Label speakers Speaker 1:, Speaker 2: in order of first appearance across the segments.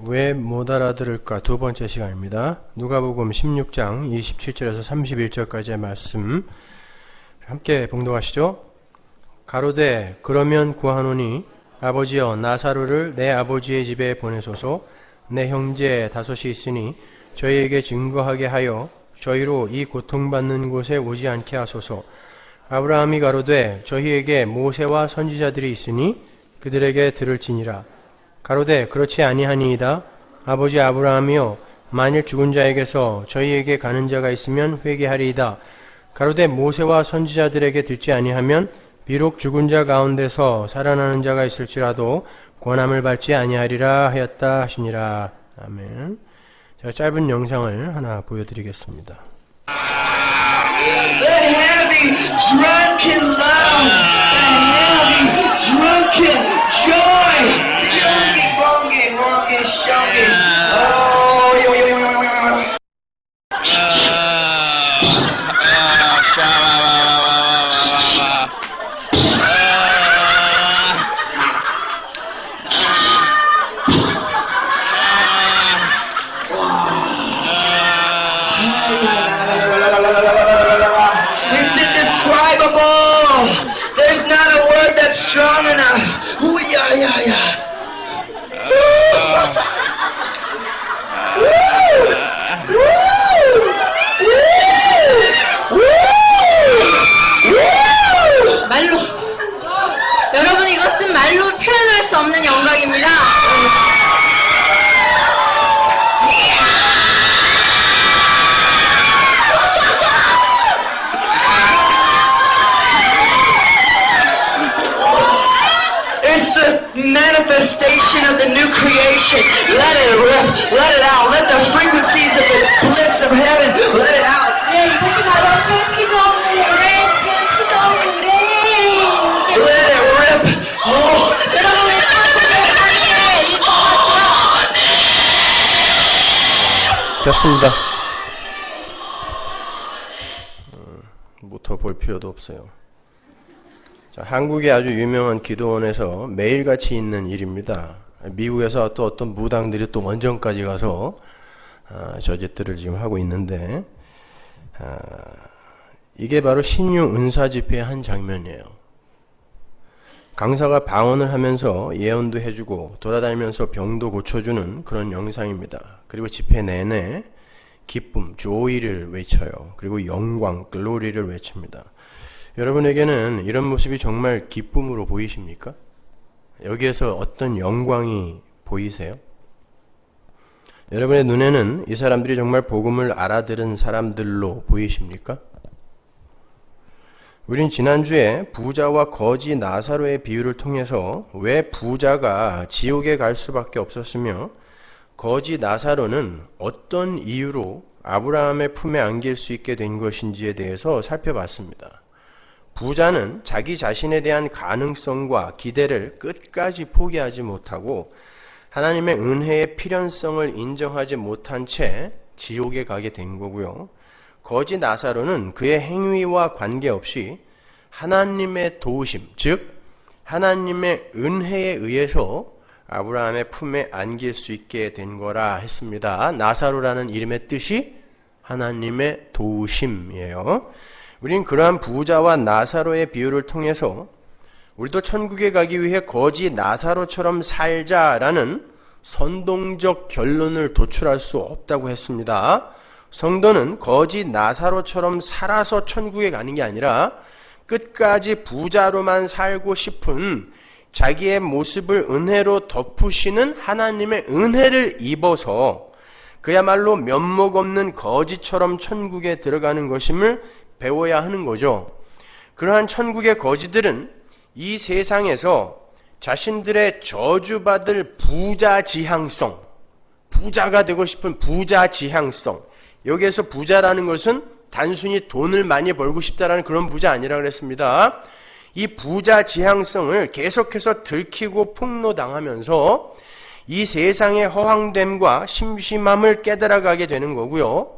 Speaker 1: 왜 못 알아들을까? 두 번째 시간입니다. 누가복음 16장 27절에서 31절까지의 말씀 함께 봉독하시죠. 가로되 그러면 구하노니 아버지여 나사로를 내 아버지의 집에 보내소서. 내 형제 다섯이 있으니 저희에게 증거하게 하여 저희로 이 고통받는 곳에 오지 않게 하소서. 아브라함이 가로되 저희에게 모세와 선지자들이 있으니 그들에게 들을지니라. 가로되 그렇지 아니하니이다. 아버지 아브라함이여 만일 죽은 자에게서 저희에게 가는 자가 있으면 회개하리이다. 가로되 모세와 선지자들에게 듣지 아니하면 비록 죽은 자 가운데서 살아나는 자가 있을지라도 권함을 받지 아니하리라 하였다 하시니라. 아멘. 제가 짧은 영상을 하나 보여드리겠습니다.
Speaker 2: The heavy, drunken love, the heavy, drunken joy. Wonky, shonky. Oh, yo, yo, yo, yo, yo. It's indescribable. There's not a word that's strong enough. Ooh, yeah, yeah, yeah.
Speaker 3: 말로 여러분 이것은 말로 표현할 수 없는 영광입니다.
Speaker 2: It's the manifestation of the new creation. Let it rip, let it out. Let the frequencies of the bliss of heaven, let it out.
Speaker 3: 이것이 바로 기도 노래.
Speaker 2: Let it rip. Oh,
Speaker 3: 여러분 왜 하나님의 이
Speaker 1: 됐습니다. 모터 볼 필요도 없어요. 자, 한국의 아주 유명한 기도원에서 매일같이 있는 일입니다. 미국에서 또 어떤 무당들이 또 원정까지 가서 저짓들을 지금 하고 있는데 이게 바로 신유 은사 집회의 한 장면이에요. 강사가 방언을 하면서 예언도 해주고 돌아다니면서 병도 고쳐주는 그런 영상입니다. 그리고 집회 내내 기쁨, 조이를 외쳐요. 그리고 영광, 글로리를 외칩니다. 여러분에게는 이런 모습이 정말 기쁨으로 보이십니까? 여기에서 어떤 영광이 보이세요? 여러분의 눈에는 이 사람들이 정말 복음을 알아들은 사람들로 보이십니까? 우린 지난주에 부자와 거지 나사로의 비유를 통해서 왜 부자가 지옥에 갈 수밖에 없었으며 거지 나사로는 어떤 이유로 아브라함의 품에 안길 수 있게 된 것인지에 대해서 살펴봤습니다. 부자는 자기 자신에 대한 가능성과 기대를 끝까지 포기하지 못하고 하나님의 은혜의 필연성을 인정하지 못한 채 지옥에 가게 된 거고요. 거지 나사로는 그의 행위와 관계없이 하나님의 도우심, 즉 하나님의 은혜에 의해서 아브라함의 품에 안길 수 있게 된 거라 했습니다. 나사로라는 이름의 뜻이 하나님의 도우심이에요. 우린 그러한 부자와 나사로의 비유를 통해서 우리도 천국에 가기 위해 거지 나사로처럼 살자라는 선동적 결론을 도출할 수 없다고 했습니다. 성도는 거지 나사로처럼 살아서 천국에 가는 게 아니라 끝까지 부자로만 살고 싶은 자기의 모습을 은혜로 덮으시는 하나님의 은혜를 입어서 그야말로 면목 없는 거지처럼 천국에 들어가는 것임을 배워야 하는 거죠. 그러한 천국의 거지들은 이 세상에서 자신들의 저주받을 부자 지향성, 부자가 되고 싶은 부자 지향성, 여기에서 부자라는 것은 단순히 돈을 많이 벌고 싶다라는 그런 부자 아니라 그랬습니다. 이 부자 지향성을 계속해서 들키고 폭로당하면서 이 세상의 허황됨과 심심함을 깨달아가게 되는 거고요.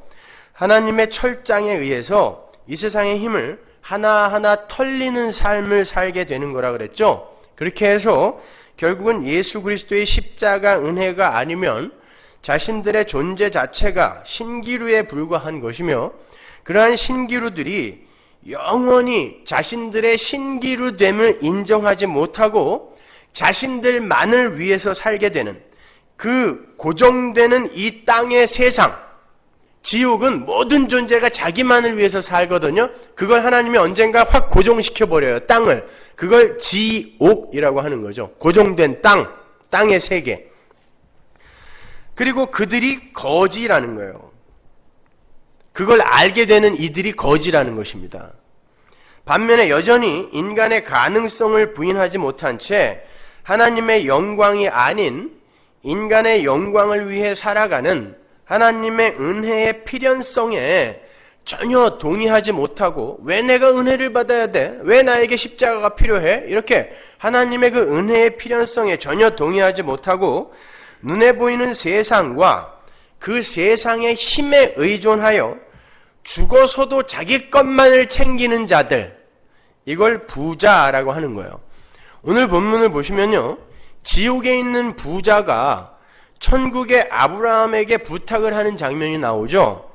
Speaker 1: 하나님의 철장에 의해서 이 세상의 힘을 하나하나 털리는 삶을 살게 되는 거라 그랬죠. 그렇게 해서 결국은 예수 그리스도의 십자가 은혜가 아니면 자신들의 존재 자체가 신기루에 불과한 것이며 그러한 신기루들이 영원히 자신들의 신기루됨을 인정하지 못하고 자신들만을 위해서 살게 되는 그 고정되는 이 땅의 세상, 지옥은 모든 존재가 자기만을 위해서 살거든요. 그걸 하나님이 언젠가 확 고정시켜버려요. 땅을. 그걸 지옥이라고 하는 거죠. 고정된 땅, 땅의 세계. 그리고 그들이 거지라는 거예요. 그걸 알게 되는 이들이 거지라는 것입니다. 반면에 여전히 인간의 가능성을 부인하지 못한 채 하나님의 영광이 아닌 인간의 영광을 위해 살아가는 하나님의 은혜의 필연성에 전혀 동의하지 못하고 왜 내가 은혜를 받아야 돼? 왜 나에게 십자가가 필요해? 이렇게 하나님의 그 은혜의 필연성에 전혀 동의하지 못하고 눈에 보이는 세상과 그 세상의 힘에 의존하여 죽어서도 자기 것만을 챙기는 자들, 이걸 부자라고 하는 거예요. 오늘 본문을 보시면요, 지옥에 있는 부자가 천국의 아브라함에게 부탁을 하는 장면이 나오죠.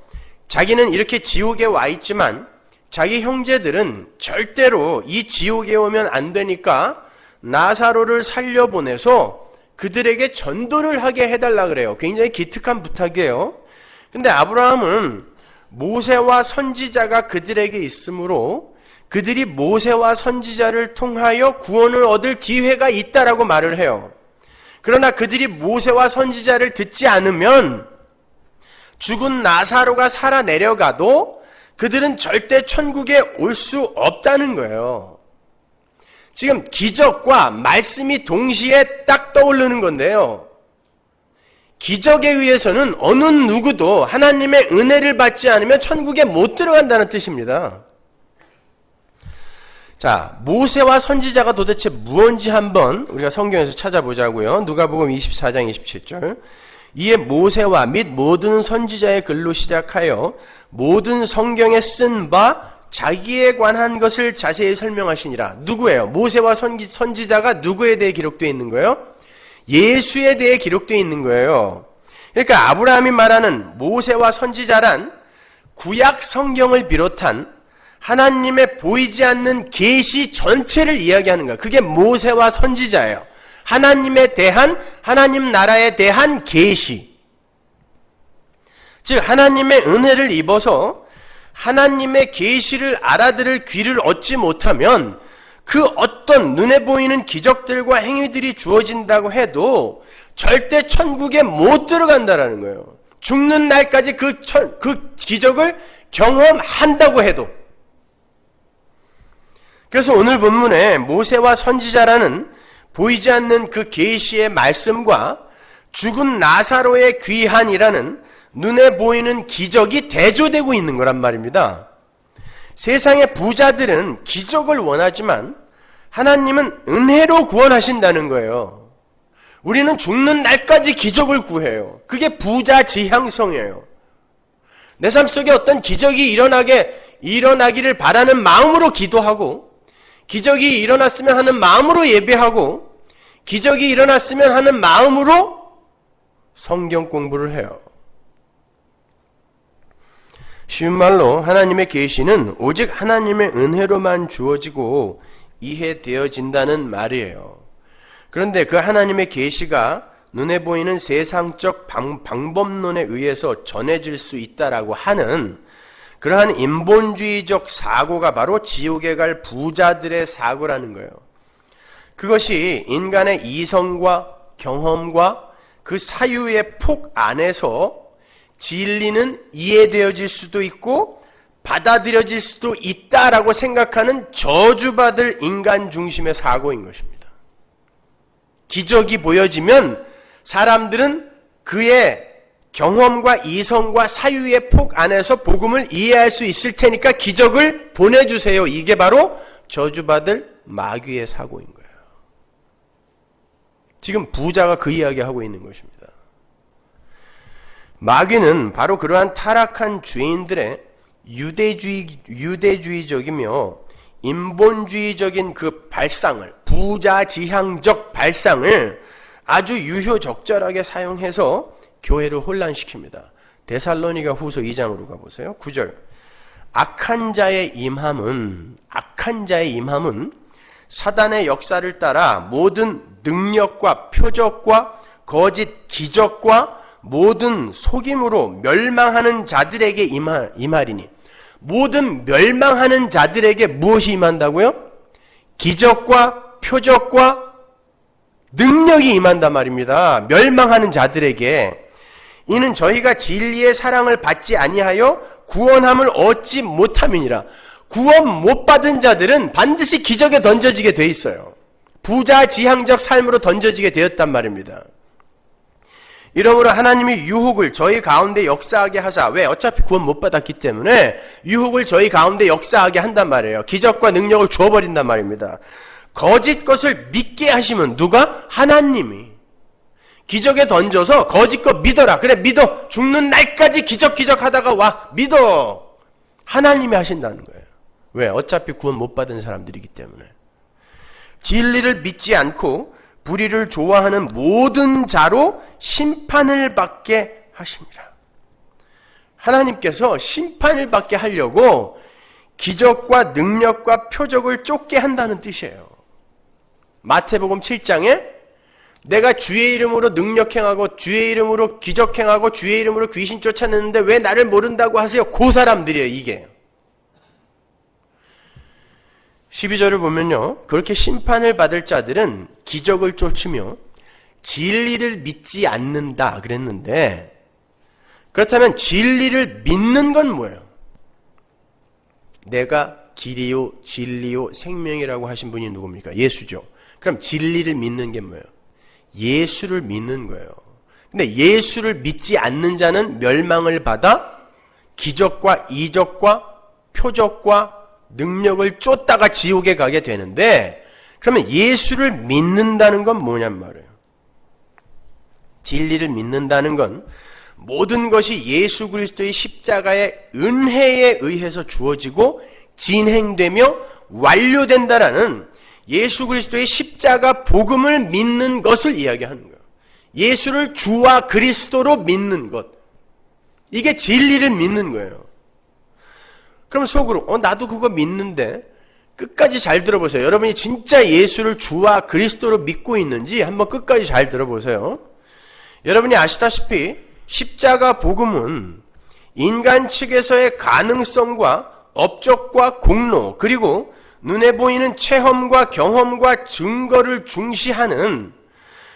Speaker 1: 자기는 이렇게 지옥에 와 있지만 자기 형제들은 절대로 이 지옥에 오면 안 되니까 나사로를 살려보내서 그들에게 전도를 하게 해달라 그래요. 굉장히 기특한 부탁이에요. 근데 아브라함은 모세와 선지자가 그들에게 있으므로 그들이 모세와 선지자를 통하여 구원을 얻을 기회가 있다라고 말을 해요. 그러나 그들이 모세와 선지자를 듣지 않으면 죽은 나사로가 살아 내려가도 그들은 절대 천국에 올 수 없다는 거예요. 지금 기적과 말씀이 동시에 딱 떠오르는 건데요. 기적에 의해서는 어느 누구도 하나님의 은혜를 받지 않으면 천국에 못 들어간다는 뜻입니다. 자, 모세와 선지자가 도대체 무엇인지 한번 우리가 성경에서 찾아보자고요. 누가복음 24장 27절. 이에 모세와 및 모든 선지자의 글로 시작하여 모든 성경에 쓴 바 자기에 관한 것을 자세히 설명하시니라. 누구예요? 모세와 선지자가 누구에 대해 기록되어 있는 거예요? 예수에 대해 기록되어 있는 거예요. 그러니까 아브라함이 말하는 모세와 선지자란 구약 성경을 비롯한 하나님의 보이지 않는 계시 전체를 이야기하는 거예요. 그게 모세와 선지자예요. 하나님에 대한, 하나님 나라에 대한 계시. 즉 하나님의 은혜를 입어서 하나님의 계시를 알아들을 귀를 얻지 못하면 그 어떤 눈에 보이는 기적들과 행위들이 주어진다고 해도 절대 천국에 못 들어간다라는 거예요. 죽는 날까지 그 기적을 경험한다고 해도. 그래서 오늘 본문에 모세와 선지자라는 보이지 않는 그 계시의 말씀과 죽은 나사로의 귀한이라는 눈에 보이는 기적이 대조되고 있는 거란 말입니다. 세상의 부자들은 기적을 원하지만 하나님은 은혜로 구원하신다는 거예요. 우리는 죽는 날까지 기적을 구해요. 그게 부자 지향성이에요. 내 삶 속에 어떤 기적이 일어나기를 바라는 마음으로 기도하고, 기적이 일어났으면 하는 마음으로 예배하고, 기적이 일어났으면 하는 마음으로 성경 공부를 해요. 쉬운 말로 하나님의 계시는 오직 하나님의 은혜로만 주어지고 이해되어진다는 말이에요. 그런데 그 하나님의 계시가 눈에 보이는 세상적 방법론에 의해서 전해질 수 있다라고 하는 그러한 인본주의적 사고가 바로 지옥에 갈 부자들의 사고라는 거예요. 그것이 인간의 이성과 경험과 그 사유의 폭 안에서 진리는 이해되어질 수도 있고 받아들여질 수도 있다라고 생각하는 저주받을 인간 중심의 사고인 것입니다. 기적이 보여지면 사람들은 그의 경험과 이성과 사유의 폭 안에서 복음을 이해할 수 있을 테니까 기적을 보내주세요. 이게 바로 저주받을 마귀의 사고인 거예요. 지금 부자가 그 이야기하고 있는 것입니다. 마귀는 바로 그러한 타락한 죄인들의 유대주의적이며 인본주의적인 그 발상을, 부자지향적 발상을 아주 유효적절하게 사용해서 교회를 혼란시킵니다. 데살로니가 후서 2장으로 가보세요. 9절. 악한 자의 임함은 사단의 역사를 따라 모든 능력과 표적과 거짓 기적과 모든 속임으로 멸망하는 자들에게 임하리니. 모든 멸망하는 자들에게 무엇이 임한다고요? 기적과 표적과 능력이 임한단 말입니다. 멸망하는 자들에게. 이는 저희가 진리의 사랑을 받지 아니하여 구원함을 얻지 못함이니라. 구원 못 받은 자들은 반드시 기적에 던져지게 돼 있어요. 부자지향적 삶으로 던져지게 되었단 말입니다. 이러므로 하나님이 유혹을 저희 가운데 역사하게 하사, 왜? 어차피 구원 못 받았기 때문에 유혹을 저희 가운데 역사하게 한단 말이에요. 기적과 능력을 주어버린단 말입니다. 거짓 것을 믿게 하시면 누가? 하나님이. 기적에 던져서 거짓 것 믿어라. 그래 믿어. 죽는 날까지 기적 하다가 와. 믿어. 하나님이 하신다는 거예요. 왜? 어차피 구원 못 받은 사람들이기 때문에. 진리를 믿지 않고 불의를 좋아하는 모든 자로 심판을 받게 하십니다. 하나님께서 심판을 받게 하려고 기적과 능력과 표적을 쫓게 한다는 뜻이에요. 마태복음 7장에 내가 주의 이름으로 능력행하고 주의 이름으로 기적행하고 주의 이름으로 귀신 쫓아내는데 왜 나를 모른다고 하세요? 그 사람들이에요. 이게 12절을 보면요, 그렇게 심판을 받을 자들은 기적을 쫓으며 진리를 믿지 않는다 그랬는데, 그렇다면 진리를 믿는 건 뭐예요? 내가 길이요 진리요 생명이라고 하신 분이 누굽니까? 예수죠. 그럼 진리를 믿는 게 뭐예요? 예수를 믿는 거예요. 근데 예수를 믿지 않는 자는 멸망을 받아 기적과 이적과 표적과 능력을 쫓다가 지옥에 가게 되는데, 그러면 예수를 믿는다는 건 뭐냔 말이에요. 진리를 믿는다는 건 모든 것이 예수 그리스도의 십자가의 은혜에 의해서 주어지고 진행되며 완료된다라는 예수 그리스도의 십자가 복음을 믿는 것을 이야기하는 거예요. 예수를 주와 그리스도로 믿는 것. 이게 진리를 믿는 거예요. 그럼 속으로 나도 그거 믿는데, 끝까지 잘 들어보세요. 여러분이 진짜 예수를 주와 그리스도로 믿고 있는지 한번 끝까지 잘 들어보세요. 여러분이 아시다시피 십자가 복음은 인간 측에서의 가능성과 업적과 공로, 그리고 눈에 보이는 체험과 경험과 증거를 중시하는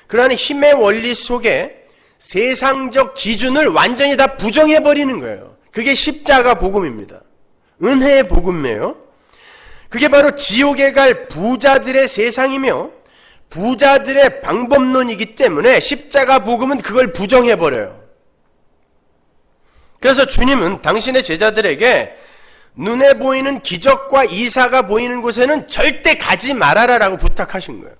Speaker 1: 그러한 힘의 원리 속에 세상적 기준을 완전히 다 부정해버리는 거예요. 그게 십자가 복음입니다. 은혜의 복음이에요. 그게 바로 지옥에 갈 부자들의 세상이며 부자들의 방법론이기 때문에 십자가 복음은 그걸 부정해버려요. 그래서 주님은 당신의 제자들에게 눈에 보이는 기적과 이사가 보이는 곳에는 절대 가지 말아라라고 부탁하신 거예요.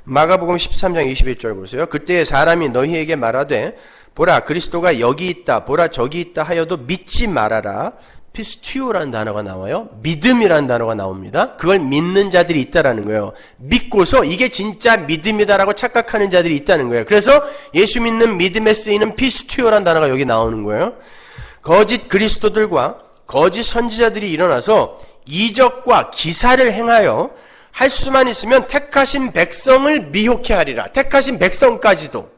Speaker 1: 마가복음 13장 21절 보세요. 그때 사람이 너희에게 말하되 보라 그리스도가 여기 있다 보라 저기 있다 하여도 믿지 말아라. 피스티오라는 단어가 나와요. 믿음이라는 단어가 나옵니다. 그걸 믿는 자들이 있다라는 거예요. 믿고서 이게 진짜 믿음이다라고 착각하는 자들이 있다는 거예요. 그래서 예수 믿는 믿음에 쓰이는 피스티오라는 단어가 여기 나오는 거예요. 거짓 그리스도들과 거짓 선지자들이 일어나서 이적과 기사를 행하여 할 수만 있으면 택하신 백성을 미혹해 하리라. 택하신 백성까지도.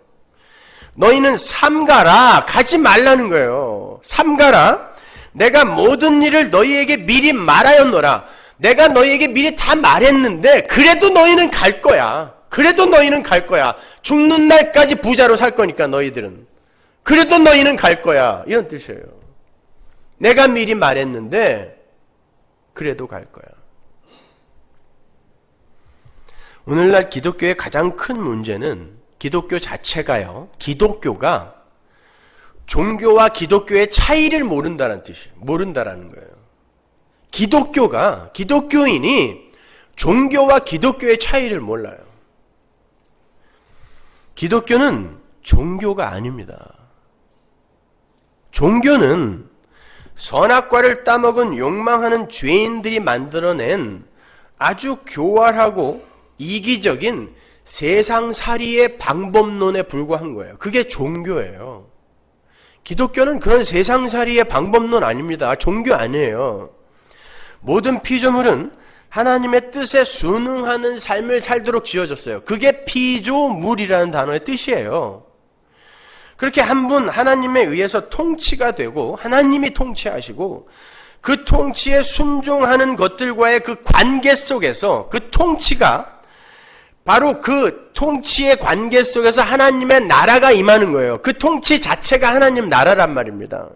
Speaker 1: 너희는 삼가라. 가지 말라는 거예요. 삼가라. 내가 모든 일을 너희에게 미리 말하였노라. 내가 너희에게 미리 다 말했는데 그래도 너희는 갈 거야. 그래도 너희는 갈 거야. 죽는 날까지 부자로 살 거니까 너희들은. 그래도 너희는 갈 거야. 이런 뜻이에요. 내가 미리 말했는데 그래도 갈 거야. 오늘날 기독교의 가장 큰 문제는 기독교 자체가요. 기독교가 종교와 기독교의 차이를 모른다는 거예요. 기독교인이 종교와 기독교의 차이를 몰라요. 기독교는 종교가 아닙니다. 종교는 선악과를 따먹은 욕망하는 죄인들이 만들어낸 아주 교활하고 이기적인 세상살이의 방법론에 불과한 거예요. 그게 종교예요. 기독교는 그런 세상살이의 방법론 아닙니다. 종교 아니에요. 모든 피조물은 하나님의 뜻에 순응하는 삶을 살도록 지어졌어요. 그게 피조물이라는 단어의 뜻이에요. 그렇게 한 분 하나님에 의해서 통치가 되고 하나님이 통치하시고 그 통치에 순종하는 것들과의 그 관계 속에서 그 통치가 바로 그 통치의 관계 속에서 하나님의 나라가 임하는 거예요. 그 통치 자체가 하나님 나라란 말입니다.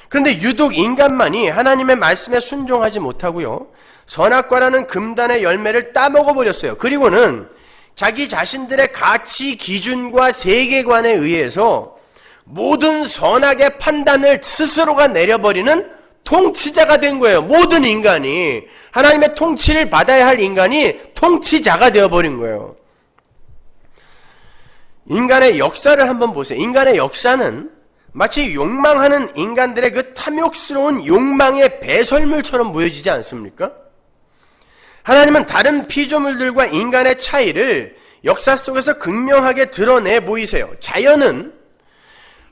Speaker 1: 그런데 유독 인간만이 하나님의 말씀에 순종하지 못하고요. 선악과라는 금단의 열매를 따먹어 버렸어요. 그리고는 자기 자신들의 가치 기준과 세계관에 의해서 모든 선악의 판단을 스스로가 내려버리는 통치자가 된 거예요. 모든 인간이 하나님의 통치를 받아야 할 인간이 통치자가 되어버린 거예요. 인간의 역사를 한번 보세요. 인간의 역사는 마치 욕망하는 인간들의 그 탐욕스러운 욕망의 배설물처럼 보여지지 않습니까? 하나님은 다른 피조물들과 인간의 차이를 역사 속에서 극명하게 드러내 보이세요. 자연은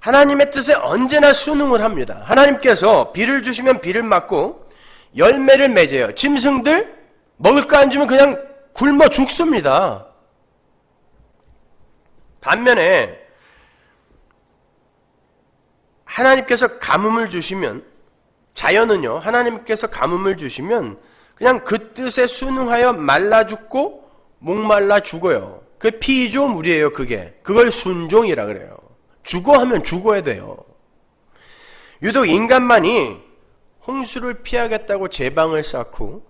Speaker 1: 하나님의 뜻에 언제나 순응을 합니다. 하나님께서 비를 주시면 비를 맞고 열매를 맺어요. 짐승들 먹을 거 안 주면 그냥 굶어 죽습니다. 반면에 하나님께서 가뭄을 주시면, 자연은요, 하나님께서 가뭄을 주시면 그냥 그 뜻에 순응하여 말라 죽고 목말라 죽어요. 그게 피조물이에요. 그걸 순종이라 그래요. 죽어 하면 죽어야 돼요. 유독 인간만이 홍수를 피하겠다고 제방을 쌓고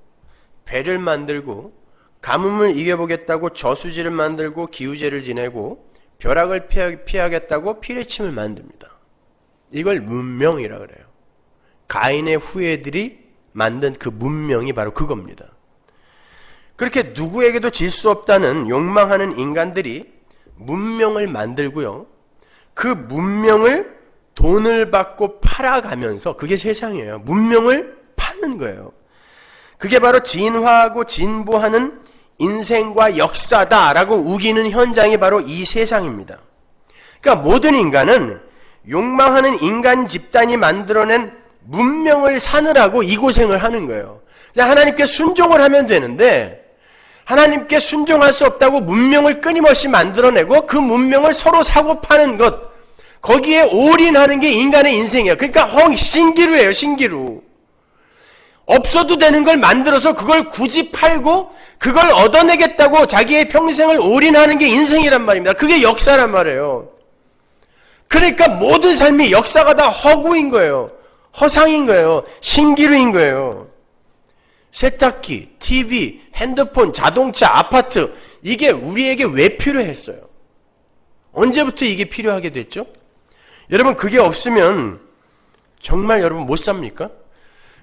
Speaker 1: 배를 만들고 가뭄을 이겨보겠다고 저수지를 만들고 기우제를 지내고 벼락을 피하겠다고 피뢰침을 만듭니다. 이걸 문명이라 그래요. 가인의 후예들이 만든 그 문명이 바로 그겁니다. 그렇게 누구에게도 질 수 없다는 욕망하는 인간들이 문명을 만들고요. 그 문명을 돈을 받고 팔아가면서, 그게 세상이에요. 문명을 파는 거예요. 그게 바로 진화하고 진보하는 인생과 역사다라고 우기는 현장이 바로 이 세상입니다. 그러니까 모든 인간은 욕망하는 인간 집단이 만들어낸 문명을 사느라고 이 고생을 하는 거예요. 그냥 하나님께 순종을 하면 되는데 하나님께 순종할 수 없다고 문명을 끊임없이 만들어내고 그 문명을 서로 사고 파는 것, 거기에 올인하는 게 인간의 인생이에요. 그러니까 신기루예요. 신기루. 없어도 되는 걸 만들어서 그걸 굳이 팔고 그걸 얻어내겠다고 자기의 평생을 올인하는 게 인생이란 말입니다. 그게 역사란 말이에요. 그러니까 모든 삶이 역사가 다 허구인 거예요. 허상인 거예요. 신기루인 거예요. 세탁기, TV, 핸드폰, 자동차, 아파트, 이게 우리에게 왜 필요했어요? 언제부터 이게 필요하게 됐죠? 여러분, 그게 없으면 정말 여러분 못 삽니까?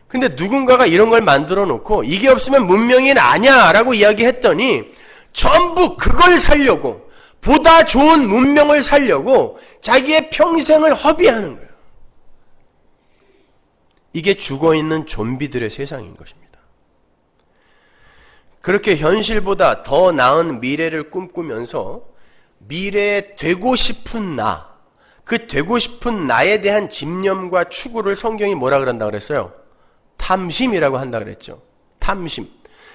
Speaker 1: 근데 누군가가 이런 걸 만들어 놓고 이게 없으면 문명이 아니야 라고 이야기했더니 전부 그걸 살려고, 보다 좋은 문명을 살려고 자기의 평생을 허비하는 거예요. 이게 죽어있는 좀비들의 세상인 것입니다. 그렇게 현실보다 더 나은 미래를 꿈꾸면서 미래에 되고 싶은 나, 그 되고 싶은 나에 대한 집념과 추구를 성경이 뭐라 그런다 그랬어요? 탐심이라고 한다 그랬죠. 탐심.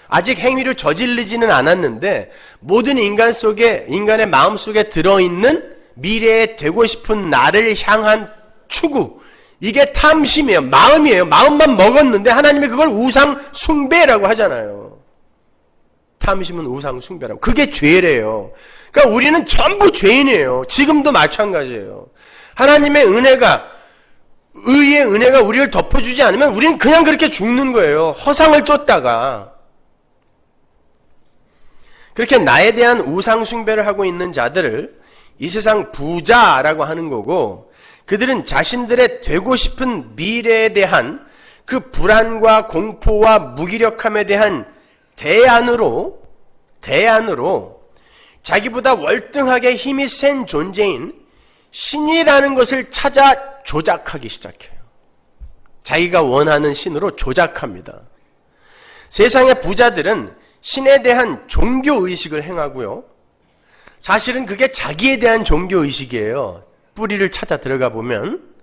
Speaker 1: 아직 행위를 저지르지는 않았는데 모든 인간의 마음 속에 들어있는 미래에 되고 싶은 나를 향한 추구, 이게 탐심이에요. 마음이에요. 마음만 먹었는데 하나님이 그걸 우상 숭배라고 하잖아요. 탐심은 우상 숭배라고. 그게 죄래요. 그러니까 우리는 전부 죄인이에요. 지금도 마찬가지예요. 하나님의 은혜가, 의의 은혜가 우리를 덮어주지 않으면 우리는 그냥 그렇게 죽는 거예요. 허상을 쫓다가. 그렇게 나에 대한 우상 숭배를 하고 있는 자들을 이 세상 부자라고 하는 거고, 그들은 자신들의 되고 싶은 미래에 대한 그 불안과 공포와 무기력함에 대한 대안으로 자기보다 월등하게 힘이 센 존재인 신이라는 것을 찾아 조작하기 시작해요. 자기가 원하는 신으로 조작합니다. 세상의 부자들은 신에 대한 종교의식을 행하고요. 사실은 그게 자기에 대한 종교의식이에요. 뿌리를 찾아 들어가 보면.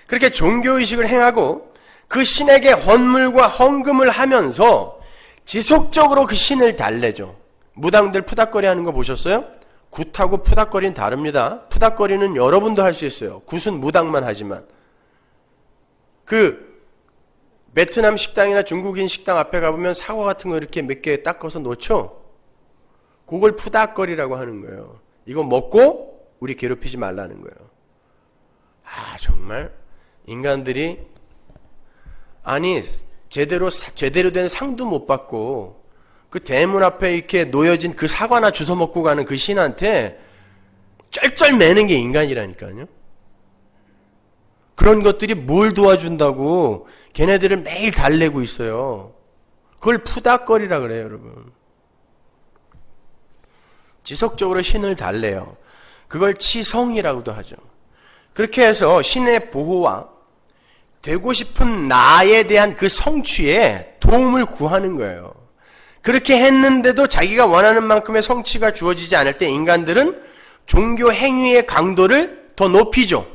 Speaker 1: 그렇게 종교의식을 행하고 그 신에게 헌물과 헌금을 하면서 지속적으로 그 신을 달래죠. 무당들 푸닥거리 하는 거 보셨어요? 굿하고 푸닥거리는 다릅니다. 푸닥거리는 여러분도 할 수 있어요. 굿은 무당만 하지만. 그 베트남 식당이나 중국인 식당 앞에 가보면 사과 같은 거 이렇게 몇 개 닦아서 놓죠? 그걸 푸닥거리라고 하는 거예요. 이거 먹고 우리 괴롭히지 말라는 거예요. 아, 정말 인간들이 아니 제대로 된 상도 못 받고 그 대문 앞에 이렇게 놓여진 그 사과나 주워 먹고 가는 그 신한테 쩔쩔매는 게 인간이라니까요. 그런 것들이 뭘 도와준다고 걔네들을 매일 달래고 있어요. 그걸 푸닥거리라 그래요, 여러분. 지속적으로 신을 달래요. 그걸 치성이라고도 하죠. 그렇게 해서 신의 보호와 되고 싶은 나에 대한 그 성취에 도움을 구하는 거예요. 그렇게 했는데도 자기가 원하는 만큼의 성취가 주어지지 않을 때 인간들은 종교 행위의 강도를 더 높이죠.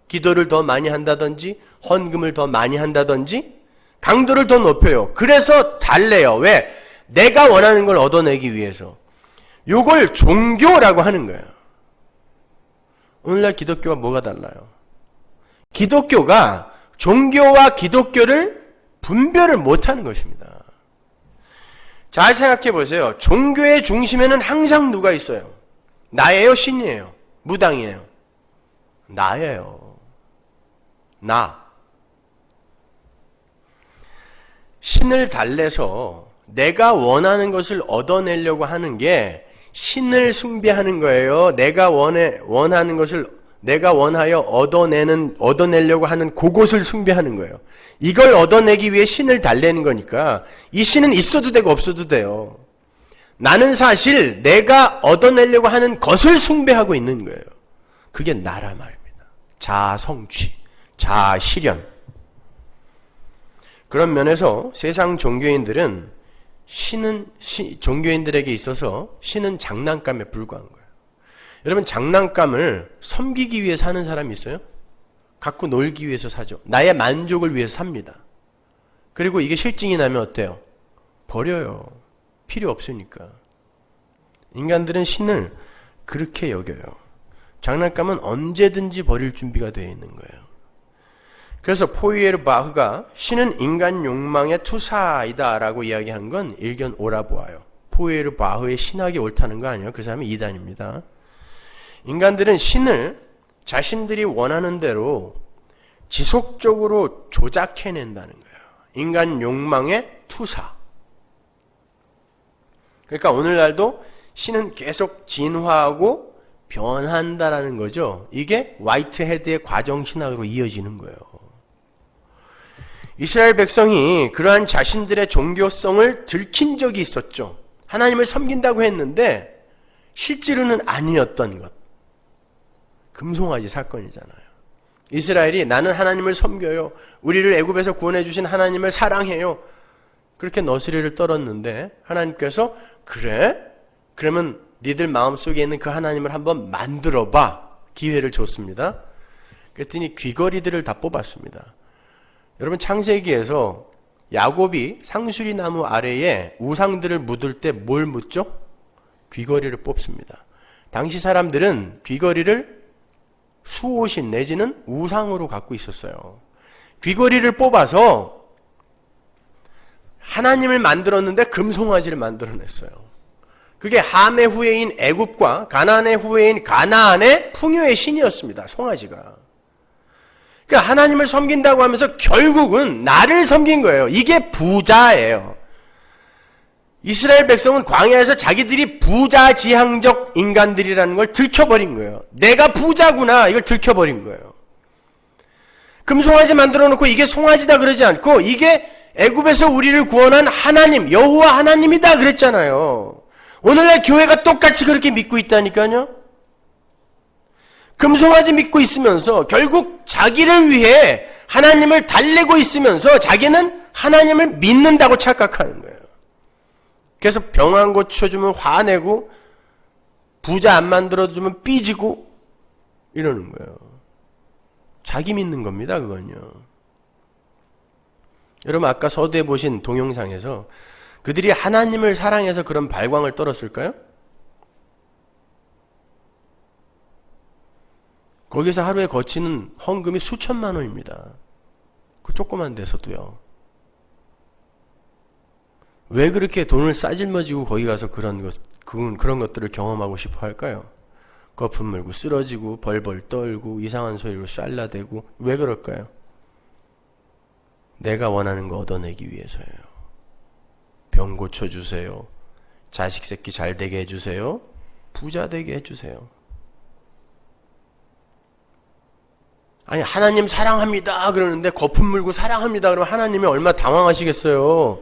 Speaker 1: 기도를 더 많이 한다든지 헌금을 더 많이 한다든지 강도를 더 높여요. 그래서 달래요. 왜? 내가 원하는 걸 얻어내기 위해서. 요걸 종교라고 하는 거예요. 오늘날 기독교와 뭐가 달라요? 기독교가 종교와 기독교를 분별을 못하는 것입니다. 잘 생각해 보세요. 종교의 중심에는 항상 누가 있어요? 나예요? 신이에요? 무당이에요? 나예요. 나. 신을 달래서 내가 원하는 것을 얻어내려고 하는 게 신을 숭배하는 거예요. 내가 원하는 것을 내가 원하여 얻어내려고 하는 그것을 숭배하는 거예요. 이걸 얻어내기 위해 신을 달래는 거니까 이 신은 있어도 되고 없어도 돼요. 나는 사실 내가 얻어내려고 하는 것을 숭배하고 있는 거예요. 그게 나라 말입니다. 자아 성취, 자아 실현. 그런 면에서 세상 종교인들은 종교인들에게 있어서 신은 장난감에 불과한 거예요. 여러분, 장난감을 섬기기 위해 사는 사람이 있어요? 갖고 놀기 위해서 사죠. 나의 만족을 위해서 삽니다. 그리고 이게 실증이 나면 어때요? 버려요. 필요 없으니까. 인간들은 신을 그렇게 여겨요. 장난감은 언제든지 버릴 준비가 되어 있는 거예요. 그래서 포이에르바흐가 신은 인간 욕망의 투사이다 라고 이야기한 건 일견 옳아보아요. 포이에르바흐의 신학이 옳다는 거 아니에요. 그 사람이 이단입니다. 인간들은 신을 자신들이 원하는 대로 지속적으로 조작해낸다는 거예요. 인간 욕망의 투사. 그러니까 오늘날도 신은 계속 진화하고 변한다라는 거죠. 이게 화이트헤드의 과정신학으로 이어지는 거예요. 이스라엘 백성이 그러한 자신들의 종교성을 들킨 적이 있었죠. 하나님을 섬긴다고 했는데 실제로는 아니었던 것. 금송아지 사건이잖아요. 이스라엘이 나는 하나님을 섬겨요. 우리를 애굽에서 구원해 주신 하나님을 사랑해요. 그렇게 너스레를 떨었는데 하나님께서 그래? 그러면 니들 마음속에 있는 그 하나님을 한번 만들어봐. 기회를 줬습니다. 그랬더니 귀걸이들을 다 뽑았습니다. 여러분, 창세기에서 야곱이 상수리 나무 아래에 우상들을 묻을 때 뭘 묻죠? 귀걸이를 뽑습니다. 당시 사람들은 귀걸이를 수호신 내지는 우상으로 갖고 있었어요. 귀걸이를 뽑아서 하나님을 만들었는데 금송아지를 만들어냈어요. 그게 함의 후예인 애굽과 가나안의 후예인 가나안의 풍요의 신이었습니다. 송아지가. 그러니까 하나님을 섬긴다고 하면서 결국은 나를 섬긴 거예요. 이게 부자예요. 이스라엘 백성은 광야에서 자기들이 부자지향적 인간들이라는 걸 들켜버린 거예요. 내가 부자구나, 이걸 들켜버린 거예요. 금송아지 만들어 놓고 이게 송아지다 그러지 않고 이게 애굽에서 우리를 구원한 하나님, 여호와 하나님이다 그랬잖아요. 오늘날 교회가 똑같이 그렇게 믿고 있다니까요. 금송아지 믿고 있으면서 결국 자기를 위해 하나님을 달래고 있으면서 자기는 하나님을 믿는다고 착각하는 거예요. 그래서 병 한 곳 쳐주면 화내고 부자 안 만들어주면 삐지고 이러는 거예요. 자기 믿는 겁니다, 그건요. 여러분 아까 서두에 보신 동영상에서 그들이 하나님을 사랑해서 그런 발광을 떨었을까요? 거기서 하루에 거치는 헌금이 수천만 원입니다. 그 조그만 데서도요. 왜 그렇게 돈을 싸질머지고 거기 가서 그런 것들을 경험하고 싶어 할까요? 거품 물고 쓰러지고 벌벌 떨고 이상한 소리로 샬라대고 왜 그럴까요? 내가 원하는 거 얻어내기 위해서예요. 병 고쳐주세요. 자식 새끼 잘 되게 해주세요. 부자 되게 해주세요. 아니 하나님 사랑합니다 그러는데 거품 물고 사랑합니다 그러면 하나님이 얼마나 당황하시겠어요.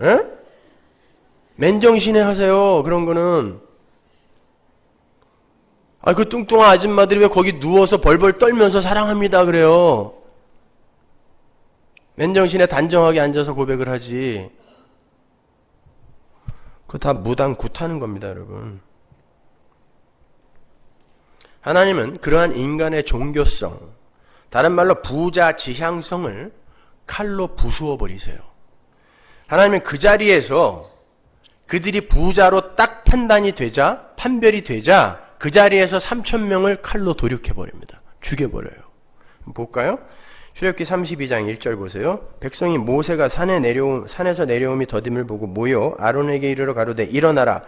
Speaker 1: 에? 맨정신에 하세요. 그런 거는. 그 뚱뚱한 아줌마들이 왜 거기 누워서 벌벌 떨면서 사랑합니다 그래요. 맨정신에 단정하게 앉아서 고백을 하지. 그거 다 무당 굿하는 겁니다, 여러분. 하나님은 그러한 인간의 종교성, 다른 말로 부자 지향성을 칼로 부수어 버리세요. 하나님은 그 자리에서 그들이 부자로 딱 판별이 되자 그 자리에서 3,000명을 칼로 도륙해 버립니다. 죽여버려요. 볼까요? 출애굽기 32장 1절 보세요. 백성이 모세가 산에서 내려옴이 더딤을 보고 모여 아론에게 이르러 가로되 일어나라.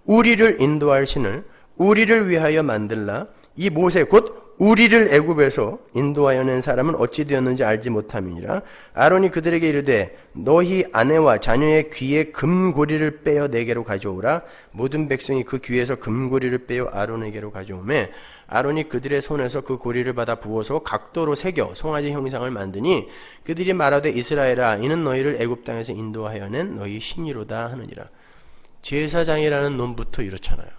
Speaker 1: 우리를 인도할 신을 우리를 위하여 만들라. 이 모세 곧 우리를 애굽에서 인도하여 낸 사람은 어찌 되었는지 알지 못함이니라. 아론이 그들에게 이르되 너희 아내와 자녀의 귀에 금고리를 빼어 내게로 가져오라. 모든 백성이 그 귀에서 금고리를 빼어 아론에게로 가져오매 아론이 그들의 손에서 그 고리를 받아 부어서 각도로 새겨 송아지 형상을 만드니 그들이 말하되 이스라엘아 이는 너희를 애굽 땅에서 인도하여 낸 너희 신이로다 하느니라. 제사장이라는 놈부터 이렇잖아요.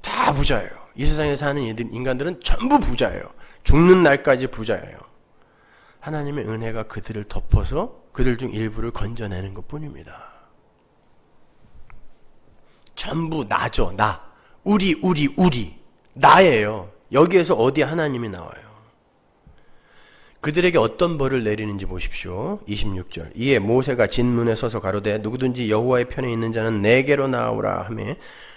Speaker 1: 다 부자예요. 이 세상에 사는 인간들은 전부 부자예요. 죽는 날까지 부자예요. 하나님의 은혜가 그들을 덮어서 그들 중 일부를 건져내는 것뿐입니다. 전부 나죠. 나. 우리 나예요. 여기에서 어디 하나님이 나와요. 그들에게 어떤 벌을 내리는지 보십시오. 26절. 이에 모세가 진문에 서서 가로되 누구든지 여호와의 편에 있는 자는 내게로 나오라 하며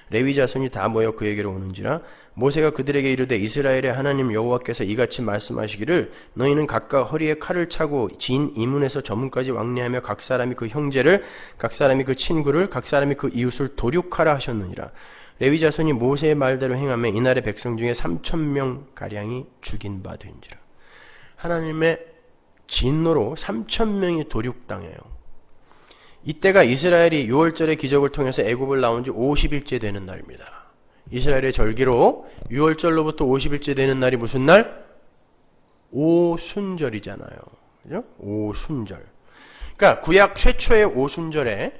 Speaker 1: 레위 자손이 다 모여 그에게로 오는지라. 모세가 그들에게 이르되 이스라엘의 하나님 여호와께서 이같이 말씀하시기를 너희는 각각 허리에 칼을 차고 진 이문에서 저문까지 왕래하며 각 사람이 그 형제를 각 사람이 그 친구를 각 사람이 그 이웃을 도륙하라 하셨느니라. 레위 자손이 모세의 말대로 행하며 이날의 백성 중에 3,000명 가량이 죽인 바 된지라. 하나님의 진노로 3,000명이 도륙당해요. 이때가 이스라엘이 6월절의 기적을 통해서 애굽을 나온 지 50일째 되는 날입니다. 이스라엘의 절기로 6월절로부터 50일째 되는 날이 무슨 날? 오순절이잖아요. 그죠? 오순절. 그러니까 구약 최초의 오순절에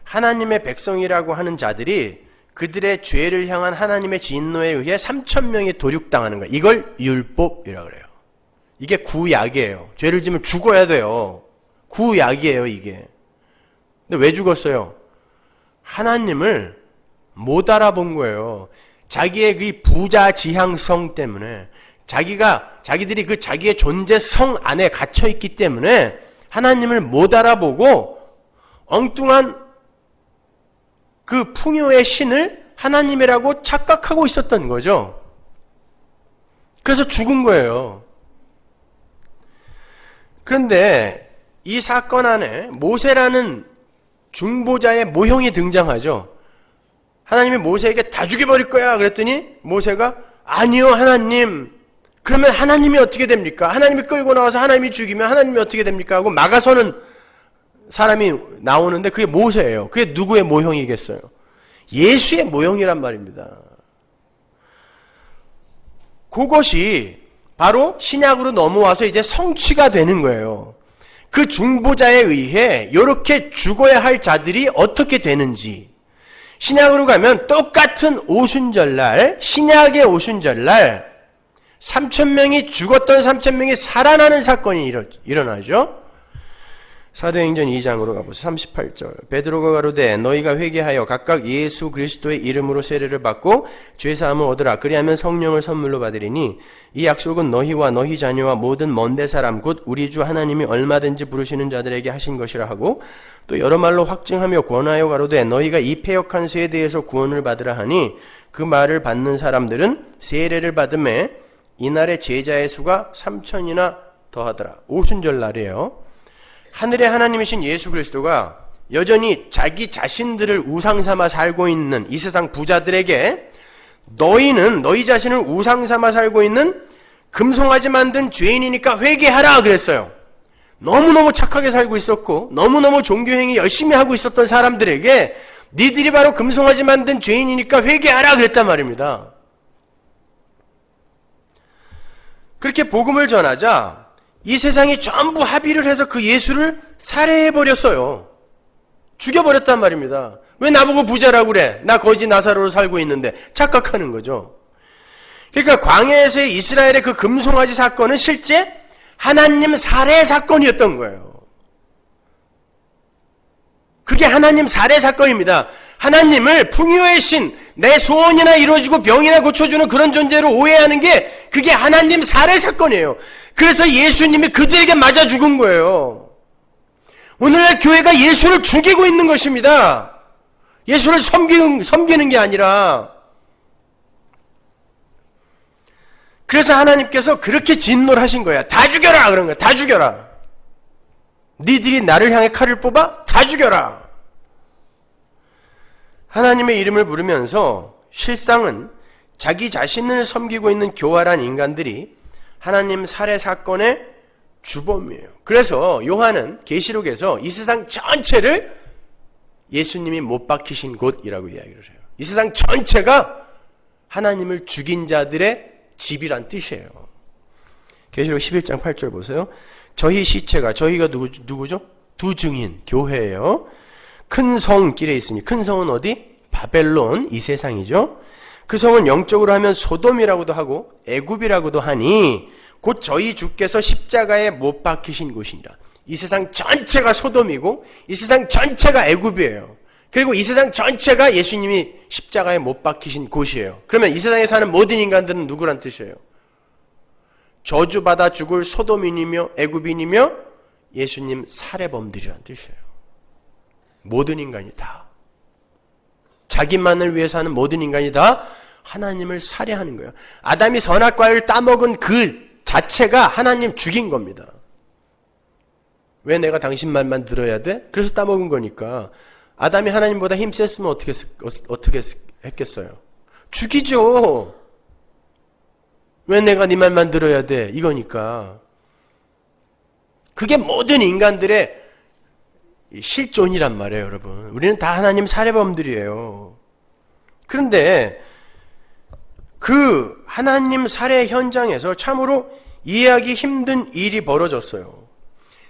Speaker 1: 하나님의 백성이라고 하는 자들이 그들의 죄를 향한 하나님의 진노에 의해 3,000명이 도륙당하는 거예요. 이걸 율법이라고 그래요. 이게 구약이에요. 죄를 지으면 죽어야 돼요. 구약이에요, 이게. 근데 왜 죽었어요? 하나님을 못 알아본 거예요. 자기의 그 부자 지향성 때문에 자기들이 그 자기의 존재성 안에 갇혀 있기 때문에 하나님을 못 알아보고 엉뚱한 그 풍요의 신을 하나님이라고 착각하고 있었던 거죠. 그래서 죽은 거예요. 그런데 이 사건 안에 모세라는 중보자의 모형이 등장하죠. 하나님이 모세에게 다 죽여버릴 거야 그랬더니 모세가 아니요 하나님, 그러면 하나님이 어떻게 됩니까? 하나님이 끌고 나와서 하나님이 죽이면 하나님이 어떻게 됩니까? 하고 막아서는 사람이 나오는데 그게 모세예요. 그게 누구의 모형이겠어요? 예수의 모형이란 말입니다. 그것이 바로 신약으로 넘어와서 이제 성취가 되는 거예요. 그 중보자에 의해 이렇게 죽어야 할 자들이 어떻게 되는지. 신약으로 가면 똑같은 오순절날, 신약의 오순절날 3,000명이 죽었던 3,000명이 살아나는 사건이 일어나죠. 사도행전 2장으로 가보세요. 38절. 베드로가 가로되 너희가 회개하여 각각 예수 그리스도의 이름으로 세례를 받고 죄사함을 얻으라. 그리하면 성령을 선물로 받으리니 이 약속은 너희와 너희 자녀와 모든 먼데 사람 곧 우리 주 하나님이 얼마든지 부르시는 자들에게 하신 것이라 하고 또 여러 말로 확증하며 권하여 가로되 너희가 이 패역한 세대에서 구원을 받으라 하니 그 말을 받는 사람들은 세례를 받음에 이날의 제자의 수가 3,000이나 더하더라. 오순절 날이에요. 하늘의 하나님이신 예수 그리스도가 여전히 자기 자신들을 우상 삼아 살고 있는 이 세상 부자들에게 너희는 너희 자신을 우상 삼아 살고 있는 금송아지 만든 죄인이니까 회개하라 그랬어요. 너무너무 착하게 살고 있었고 너무너무 종교행위 열심히 하고 있었던 사람들에게 니들이 바로 금송아지 만든 죄인이니까 회개하라 그랬단 말입니다. 그렇게 복음을 전하자 이 세상이 전부 합의를 해서 그 예수를 살해해버렸어요. 죽여버렸단 말입니다. 왜 나보고 부자라고 그래? 나 거지 나사로로 살고 있는데 착각하는 거죠. 그러니까 광야에서의 이스라엘의 그 금송아지 사건은 실제 하나님 살해 사건이었던 거예요. 그게 하나님 살해 사건입니다. 하나님을 풍요의 신, 내 소원이나 이루어지고 병이나 고쳐주는 그런 존재로 오해하는 게 그게 하나님 살해 사건이에요. 그래서 예수님이 그들에게 맞아 죽은 거예요. 오늘날 교회가 예수를 죽이고 있는 것입니다. 예수를 섬기는 게 아니라. 그래서 하나님께서 그렇게 진노를 하신 거야. 다 죽여라! 그런 거야. 다 죽여라. 니들이 나를 향해 칼을 뽑아? 다 죽여라. 하나님의 이름을 부르면서 실상은 자기 자신을 섬기고 있는 교활한 인간들이 하나님 살해 사건의 주범이에요. 그래서 요한은 계시록에서 이 세상 전체를 예수님이 못 박히신 곳이라고 이야기를 해요. 이 세상 전체가 하나님을 죽인 자들의 집이란 뜻이에요. 계시록 11장 8절 보세요. 저희 시체가, 저희가 누구죠? 두 증인, 교회예요. 큰 성 길에 있으니, 큰 성은 어디? 바벨론, 이 세상이죠. 그 성은 영적으로 하면 소돔이라고도 하고 애굽이라고도 하니 곧 저희 주께서 십자가에 못 박히신 곳이니라. 이 세상 전체가 소돔이고 이 세상 전체가 애굽이에요. 그리고 이 세상 전체가 예수님이 십자가에 못 박히신 곳이에요. 그러면 이 세상에 사는 모든 인간들은 누구란 뜻이에요? 저주받아 죽을 소돔인이며 애굽인이며 예수님 살해범들이란 뜻이에요. 모든 인간이 다. 자기만을 위해 사는 모든 인간이 다 하나님을 살해하는 거예요. 아담이 선악과를 따먹은 그 자체가 하나님 죽인 겁니다. 왜 내가 당신 말만 들어야 돼? 그래서 따먹은 거니까. 아담이 하나님보다 힘 셌으면 어떻게 했겠어요? 죽이죠. 왜 내가 네 말만 들어야 돼? 이거니까. 그게 모든 인간들의 실존이란 말이에요, 여러분. 우리는 다 하나님 살해범들이에요. 그런데 그 하나님 살해 현장에서 참으로 이해하기 힘든 일이 벌어졌어요.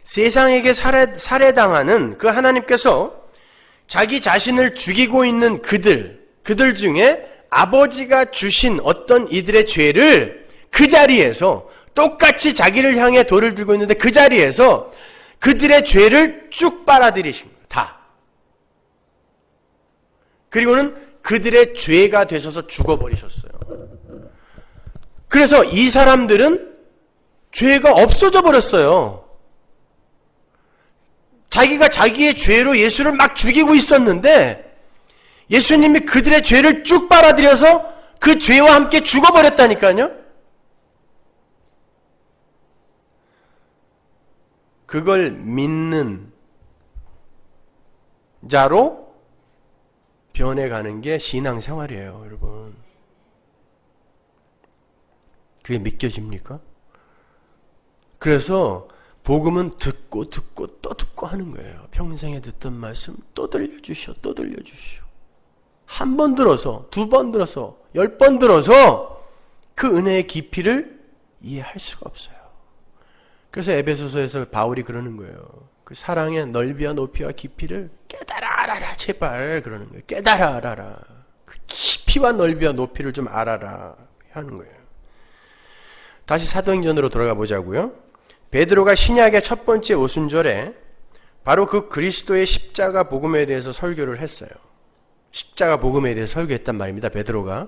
Speaker 1: 세상에게 살해당하는 그 하나님께서 자기 자신을 죽이고 있는 그들 중에 아버지가 주신 어떤 이들의 죄를 그 자리에서 똑같이 자기를 향해 돌을 들고 있는데 그 자리에서 그들의 죄를 쭉 빨아들이신 거예요. 다. 그리고는 그들의 죄가 되셔서 죽어버리셨어요. 그래서 이 사람들은 죄가 없어져 버렸어요. 자기가 자기의 죄로 예수를 막 죽이고 있었는데 예수님이 그들의 죄를 쭉 빨아들여서 그 죄와 함께 죽어버렸다니까요. 그걸 믿는 자로 변해가는 게 신앙생활이에요, 여러분. 그게 믿겨집니까? 그래서 복음은 듣고 또 듣고 하는 거예요. 평생에 듣던 말씀 또 들려주시오. 한 번 들어서, 두 번 들어서, 10번 들어서 그 은혜의 깊이를 이해할 수가 없어요. 그래서 에베소서에서 바울이 그러는 거예요. 그 사랑의 넓이와 높이와 깊이를 깨달아 알아라 제발 그러는 거예요. 깨달아 알아라. 그 깊이와 넓이와 높이를 좀 알아라 하는 거예요. 다시 사도행전으로 돌아가 보자고요. 베드로가 신약의 첫 번째 오순절에 바로 그 그리스도의 십자가 복음에 대해서 설교를 했어요. 십자가 복음에 대해서 설교했단 말입니다. 베드로가.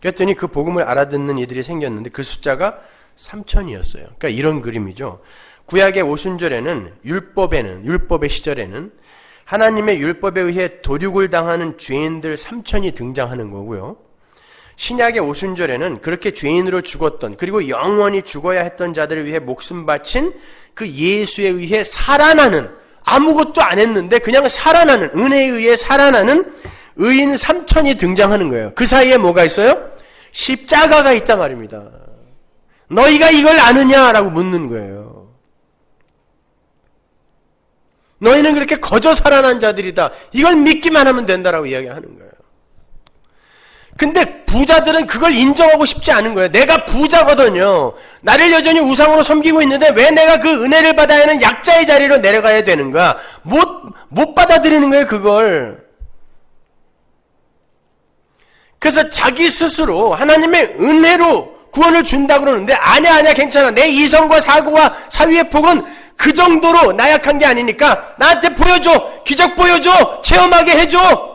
Speaker 1: 그랬더니 그 복음을 알아듣는 이들이 생겼는데 그 숫자가 3,000이었어요. 그러니까 이런 그림이죠. 구약의 오순절에는 율법의 시절에는 하나님의 율법에 의해 도륙을 당하는 죄인들 3,000이 등장하는 거고요. 신약의 오순절에는 그렇게 죄인으로 죽었던, 그리고 영원히 죽어야 했던 자들을 위해 목숨 바친 그 예수에 의해 살아나는, 아무것도 안 했는데 그냥 살아나는, 은혜에 의해 살아나는 의인 3,000이 등장하는 거예요. 그 사이에 뭐가 있어요? 십자가가 있단 말입니다. 너희가 이걸 아느냐라고 묻는 거예요. 너희는 그렇게 거저 살아난 자들이다. 이걸 믿기만 하면 된다라고 이야기하는 거예요. 근데 부자들은 그걸 인정하고 싶지 않은 거예요. 내가 부자거든요. 나를 여전히 우상으로 섬기고 있는데 왜 내가 그 은혜를 받아야 하는 약자의 자리로 내려가야 되는가? 못 받아들이는 거예요, 그걸. 그래서 자기 스스로 하나님의 은혜로 구원을 준다고 그러는데 아니야 괜찮아. 내 이성과 사고와 사위의 폭은 그 정도로 나약한 게 아니니까 나한테 보여줘. 기적 보여줘. 체험하게 해줘.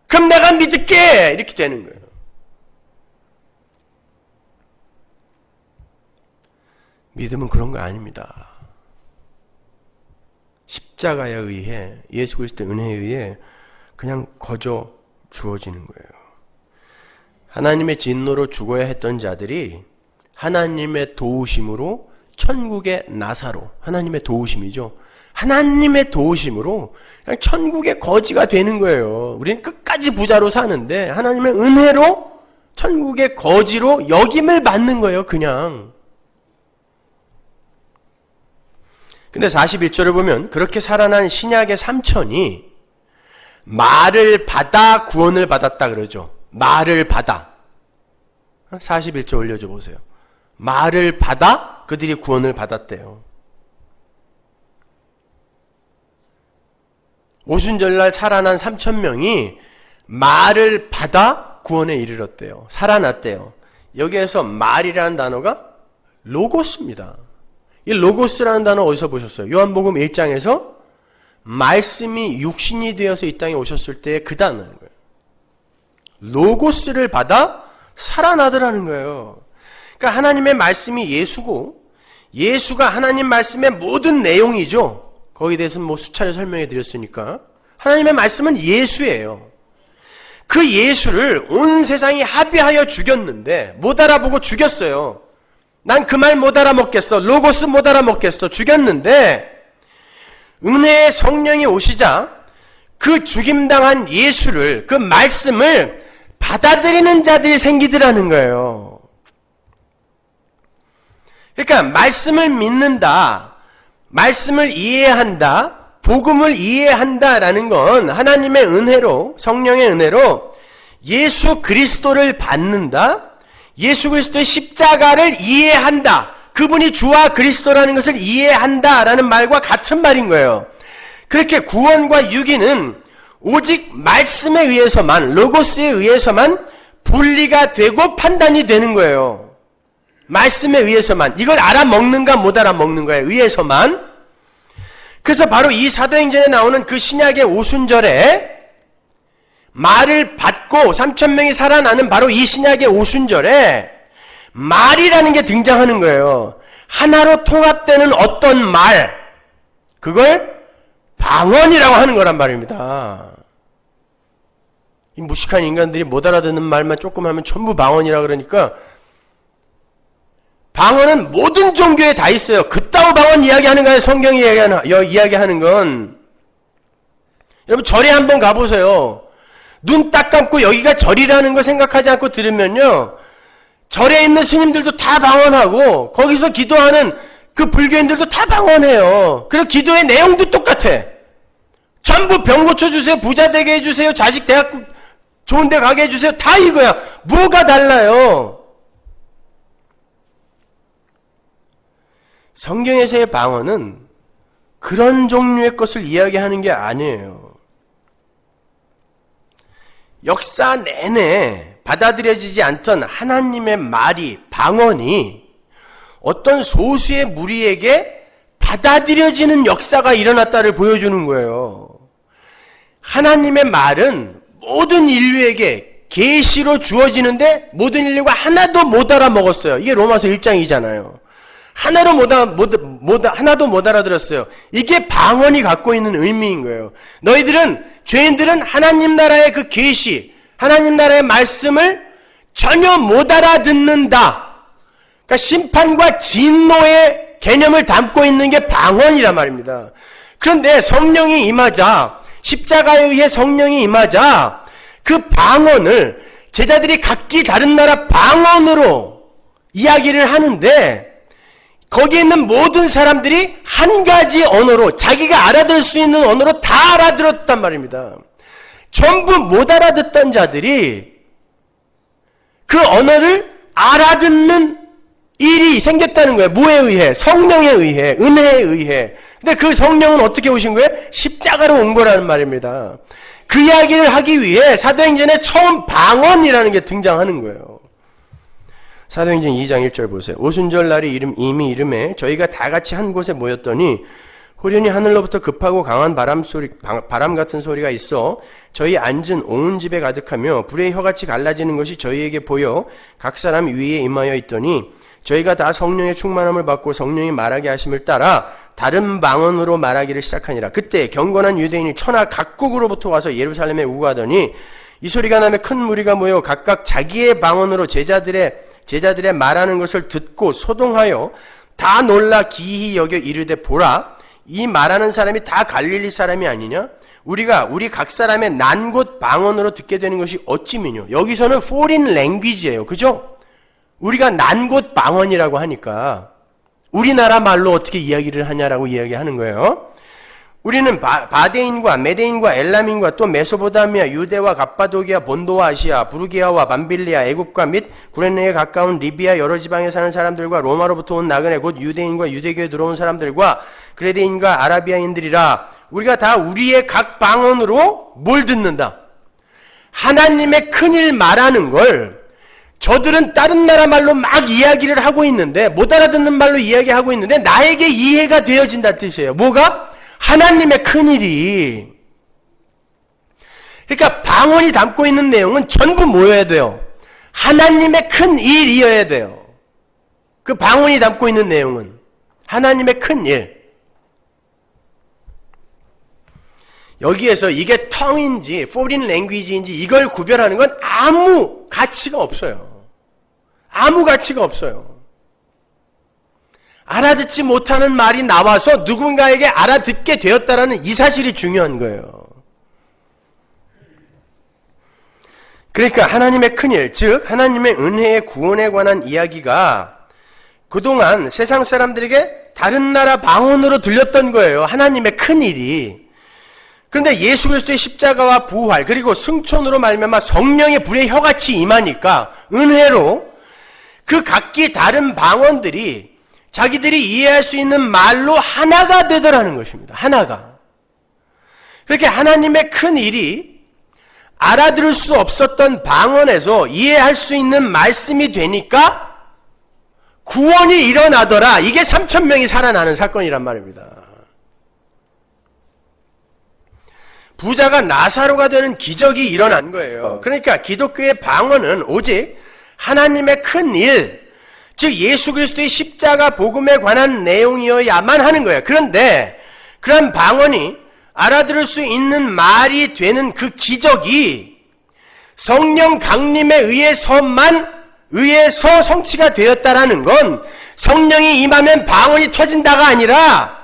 Speaker 1: 그럼 내가 믿을게. 이렇게 되는 거예요. 믿음은 그런 거 아닙니다. 십자가에 의해, 예수 그리스도의 은혜에 의해 그냥 거저 주어지는 거예요. 하나님의 진노로 죽어야 했던 자들이 하나님의 도우심으로 천국의 나사로, 하나님의 도우심이죠. 하나님의 도우심으로 그냥 천국의 거지가 되는 거예요. 우리는 끝까지 부자로 사는데 하나님의 은혜로 천국의 거지로 역임을 받는 거예요, 그냥. 근데 41절을 보면 그렇게 살아난 신약의 3,000이 말을 받아 구원을 받았다 그러죠. 말을 받아. 41절 올려줘 보세요. 말을 받아 그들이 구원을 받았대요. 오순절날 살아난 3,000명이 말을 받아 구원에 이르렀대요. 살아났대요. 여기에서 말이라는 단어가 로고스입니다. 이 로고스라는 단어 어디서 보셨어요? 요한복음 1장에서 말씀이 육신이 되어서 이 땅에 오셨을 때 그 단어인 거예요. 로고스를 받아 살아나더라는 거예요. 그러니까 하나님의 말씀이 예수고 예수가 하나님 말씀의 모든 내용이죠. 거기에 대해서는 뭐 수차례 설명해 드렸으니까. 하나님의 말씀은 예수예요. 그 예수를 온 세상이 합의하여 죽였는데 못 알아보고 죽였어요. 난 그 말 못 알아먹겠어. 로고스 못 알아먹겠어. 죽였는데 은혜의 성령이 오시자 그 죽임당한 예수를, 그 말씀을 받아들이는 자들이 생기더라는 거예요. 그러니까 말씀을 믿는다, 말씀을 이해한다, 복음을 이해한다라는 건 하나님의 은혜로, 성령의 은혜로 예수 그리스도를 받는다, 예수 그리스도의 십자가를 이해한다, 그분이 주와 그리스도라는 것을 이해한다라는 말과 같은 말인 거예요. 그렇게 구원과 유기는 오직 말씀에 의해서만, 로고스에 의해서만 분리가 되고 판단이 되는 거예요. 말씀에 의해서만. 이걸 알아먹는가 못 알아먹는가에 의해서만. 그래서 바로 이 사도행전에 나오는 그 신약의 오순절에 말을 받고 3,000명이 살아나는 바로 이 신약의 오순절에 말이라는 게 등장하는 거예요. 하나로 통합되는 어떤 말, 그걸 방언이라고 하는 거란 말입니다. 이 무식한 인간들이 못 알아듣는 말만 조금 하면 전부 방언이라 그러니까 방언은 모든 종교에 다 있어요. 그따위 방언 이야기하는 거예요. 성경이 이야기하는 건. 여러분 절에 한번 가보세요. 눈 딱 감고 여기가 절이라는 거 생각하지 않고 들으면요, 절에 있는 스님들도 다 방언하고 거기서 기도하는 그 불교인들도 다 방언해요. 그리고 기도의 내용도 똑같아. 전부 병 고쳐주세요, 부자 되게 해주세요, 자식 대학 좋은 데 가게 해주세요, 다 이거야. 뭐가 달라요? 성경에서의 방언은 그런 종류의 것을 이야기하는 게 아니에요. 역사 내내 받아들여지지 않던 하나님의 말이, 방언이 어떤 소수의 무리에게 받아들여지는 역사가 일어났다를 보여주는 거예요. 하나님의 말은 모든 인류에게 계시로 주어지는데 모든 인류가 하나도 못 알아먹었어요. 이게 로마서 1장이잖아요. 하나도 못 알아들었어요. 이게 방언이 갖고 있는 의미인 거예요. 죄인들은 하나님 나라의 그 계시, 하나님 나라의 말씀을 전혀 못 알아듣는다. 그러니까 심판과 진노의 개념을 담고 있는 게 방언이란 말입니다. 그런데 성령이 임하자, 십자가에 의해 성령이 임하자 그 방언을 제자들이 각기 다른 나라 방언으로 이야기를 하는데 거기에 있는 모든 사람들이 한 가지 언어로 자기가 알아들을 수 있는 언어로 다 알아들었단 말입니다. 전부 못 알아듣던 자들이 그 언어를 알아듣는 일이 생겼다는 거예요. 뭐에 의해? 성령에 의해, 은혜에 의해. 근데 그 성령은 어떻게 오신 거예요? 십자가로 온 거라는 말입니다. 그 이야기를 하기 위해 사도행전에 처음 방언이라는 게 등장하는 거예요. 사도행전 2장 1절 보세요. 오순절 날이 이미 이름에 저희가 다 같이 한 곳에 모였더니 호련히 하늘로부터 급하고 강한 바람 같은 소리가 있어 저희 앉은 온 집에 가득하며 불의 혀같이 갈라지는 것이 저희에게 보여 각 사람 위에 임하여 있더니 저희가 다 성령의 충만함을 받고 성령이 말하게 하심을 따라 다른 방언으로 말하기를 시작하니라. 그때 경건한 유대인이 천하 각국으로부터 와서 예루살렘에 우거하더니 이 소리가 나며 큰 무리가 모여 각각 자기의 방언으로 제자들의 말하는 것을 듣고 소동하여 다 놀라 기이히 여겨 이르되 보라, 이 말하는 사람이 다 갈릴리 사람이 아니냐? 우리 각 사람의 난 곳 방언으로 듣게 되는 것이 어찌미뇨? 여기서는 foreign language예요. 그죠? 우리가 난 곳 방언이라고 하니까 우리나라 말로 어떻게 이야기를 하냐라고 이야기하는 거예요. 우리는 바데인과 메데인과 엘람인과 또 메소포타미아, 유대와 갑바도기아, 본도와 아시아, 부르기아와 밤빌리아, 애굽과 및 구레네에 가까운 리비아 여러 지방에 사는 사람들과 로마로부터 온 나그네 곧 유대인과 유대교에 들어온 사람들과 그레데인과 아라비아인들이라. 우리가 다 우리의 각 방언으로 뭘 듣는다? 하나님의 큰일 말하는 걸 저들은 다른 나라 말로 막 이야기를 하고 있는데, 못 알아듣는 말로 이야기하고 있는데 나에게 이해가 되어진다 뜻이에요. 뭐가? 하나님의 큰일이. 그러니까 방언이 담고 있는 내용은 전부 뭐여야 돼요? 하나님의 큰일이어야 돼요. 그 방언이 담고 있는 내용은 하나님의 큰일. 여기에서 이게 텅인지 foreign language인지 이걸 구별하는 건 아무 가치가 없어요. 아무 가치가 없어요. 알아듣지 못하는 말이 나와서 누군가에게 알아듣게 되었다라는 이 사실이 중요한 거예요. 그러니까 하나님의 큰일, 즉 하나님의 은혜의 구원에 관한 이야기가 그동안 세상 사람들에게 다른 나라 방언으로 들렸던 거예요. 하나님의 큰일이. 그런데 예수 그리스도의 십자가와 부활 그리고 승천으로 말미암아 성령의 불의 혀같이 임하니까 은혜로 그 각기 다른 방언들이 자기들이 이해할 수 있는 말로 하나가 되더라는 것입니다. 하나가. 그렇게 하나님의 큰 일이 알아들을 수 없었던 방언에서 이해할 수 있는 말씀이 되니까 구원이 일어나더라. 이게 3,000명이 살아나는 사건이란 말입니다. 부자가 나사로가 되는 기적이 일어난 거예요. 그러니까 기독교의 방언은 오직 하나님의 큰 일, 즉 예수 그리스도의 십자가 복음에 관한 내용이어야만 하는 거예요. 그런데 그런 방언이 알아들을 수 있는 말이 되는 그 기적이 성령 강림에 의해서 성취가 되었다라는 건 성령이 임하면 방언이 터진다가 아니라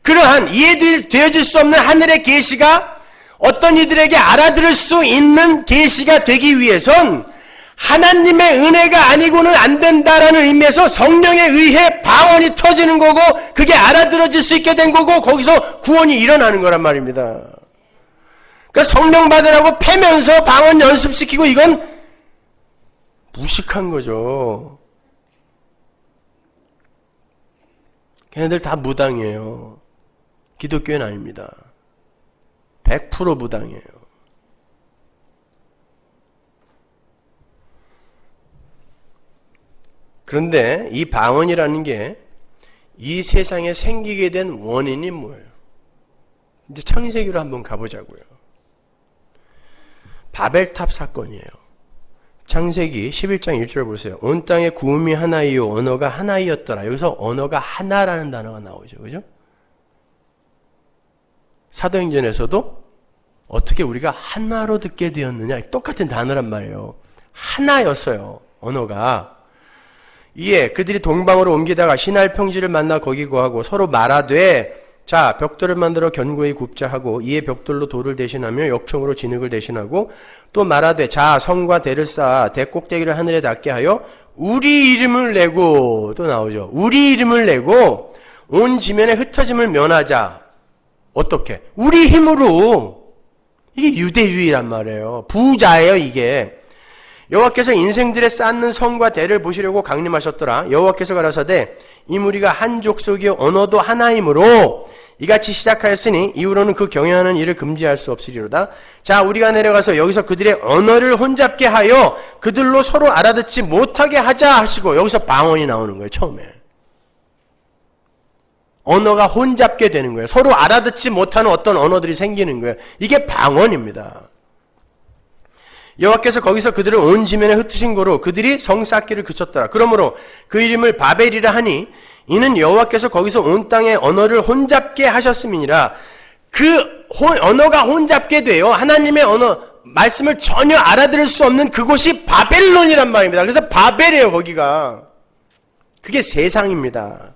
Speaker 1: 그러한 이해되어질 수 없는 하늘의 계시가 어떤 이들에게 알아들을 수 있는 계시가 되기 위해선 하나님의 은혜가 아니고는 안 된다라는 의미에서 성령에 의해 방언이 터지는 거고 그게 알아들어질 수 있게 된 거고 거기서 구원이 일어나는 거란 말입니다. 그러니까 성령 받으라고 패면서 방언 연습시키고 이건 무식한 거죠. 걔네들 다 무당이에요. 기독교는 아닙니다. 100% 무당이에요. 그런데 이 방언이라는 게 이 세상에 생기게 된 원인이 뭐예요? 이제 창세기로 한번 가보자고요. 바벨탑 사건이에요. 창세기 11장 1절 보세요. 온 땅에 구음이 하나이요 언어가 하나이었더라. 여기서 언어가 하나라는 단어가 나오죠. 그죠? 사도행전에서도 어떻게 우리가 하나로 듣게 되었느냐, 똑같은 단어란 말이에요. 하나였어요, 언어가. 이에 그들이 동방으로 옮기다가 시날 평지를 만나 거기 거하고 서로 말하되, 자, 벽돌을 만들어 견고히 굽자 하고, 이에 벽돌로 돌을 대신하며 역청으로 진흙을 대신하고, 또 말하되, 자, 성과 대를 쌓아 대 꼭대기를 하늘에 닿게 하여 우리 이름을 내고, 또 나오죠. 우리 이름을 내고 온 지면에 흩어짐을 면하자. 어떻게? 우리 힘으로. 이게 유대주의란 말이에요. 부자예요, 이게. 여호와께서 인생들의 쌓는 성과 대를 보시려고 강림하셨더라. 여호와께서 가라사대 이 무리가 한 족속이요 언어도 하나이므로 이같이 시작하였으니 이후로는 그 경영하는 일을 금지할 수 없으리로다. 자, 우리가 내려가서 여기서 그들의 언어를 혼잡게 하여 그들로 서로 알아듣지 못하게 하자 하시고, 여기서 방언이 나오는 거예요, 처음에. 언어가 혼잡게 되는 거예요. 서로 알아듣지 못하는 어떤 언어들이 생기는 거예요. 이게 방언입니다. 여호와께서 거기서 그들을 온 지면에 흩으신 거로 그들이 성 쌓기를 그쳤더라. 그러므로 그 이름을 바벨이라 하니 이는 여호와께서 거기서 온 땅의 언어를 혼잡게 하셨음이니라. 그 언어가 혼잡게 돼요. 하나님의 언어, 말씀을 전혀 알아들을 수 없는 그곳이 바벨론이란 말입니다. 그래서 바벨이에요, 거기가. 그게 세상입니다.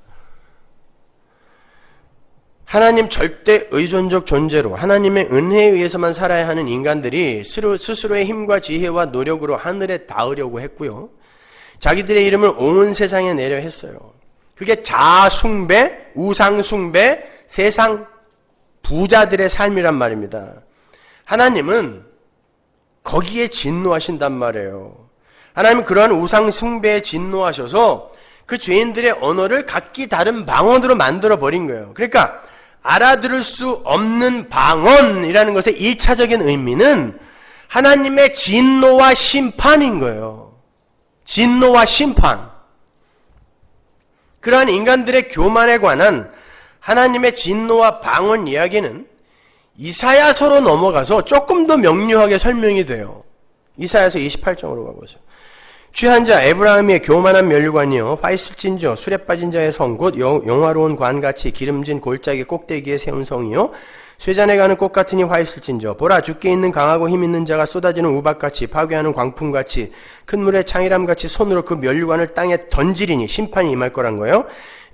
Speaker 1: 하나님 절대 의존적 존재로 하나님의 은혜에 의해서만 살아야 하는 인간들이 스스로의 힘과 지혜와 노력으로 하늘에 닿으려고 했고요. 자기들의 이름을 온 세상에 내려 했어요. 그게 자아숭배, 우상숭배, 세상 부자들의 삶이란 말입니다. 하나님은 거기에 진노하신단 말이에요. 하나님은 그러한 우상숭배에 진노하셔서 그 죄인들의 언어를 각기 다른 방언으로 만들어 버린 거예요. 그러니까 알아들을 수 없는 방언이라는 것의 1차적인 의미는 하나님의 진노와 심판인 거예요. 진노와 심판. 그러한 인간들의 교만에 관한 하나님의 진노와 방언 이야기는 이사야서로 넘어가서 조금 더 명료하게 설명이 돼요. 이사야서 28장으로 가보세요. 취한 자 에브라임의 교만한 면류관이요 화 있을진저 술에 빠진 자의 성 곧 영화로운 관같이 기름진 골짜기 꼭대기에 세운 성이요 쇠잔에 가는 꽃 같으니 화 있을진저 보라 주께 있는 강하고 힘 있는 자가 쏟아지는 우박같이 파괴하는 광풍같이 큰 물의 창이람같이 손으로 그 면류관을 땅에 던지리니 심판이 임할 거란 거예요.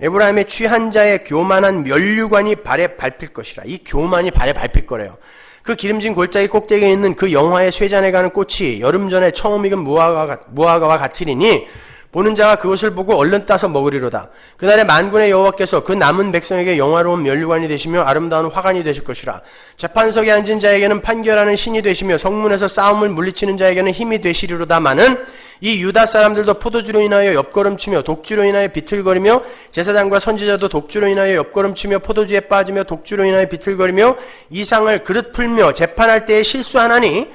Speaker 1: 에브라임의 취한 자의 교만한 면류관이 발에 밟힐 것이라. 이 교만이 발에 밟힐 거래요. 그 기름진 골짜기 꼭대기에 있는 그 영화의 쇠잔에 가는 꽃이 여름 전에 처음 익은 무화과와 같으리니 보는 자가 그것을 보고 얼른 따서 먹으리로다. 그날에 만군의 여호와께서 그 남은 백성에게 영화로운 면류관이 되시며 아름다운 화관이 되실 것이라. 재판석에 앉은 자에게는 판결하는 신이 되시며 성문에서 싸움을 물리치는 자에게는 힘이 되시리로다마는 이 유다 사람들도 포도주로 인하여 옆걸음치며 독주로 인하여 비틀거리며 제사장과 선지자도 독주로 인하여 옆걸음치며 포도주에 빠지며 독주로 인하여 비틀거리며 이 상을 그릇 풀며 재판할 때에 실수하나니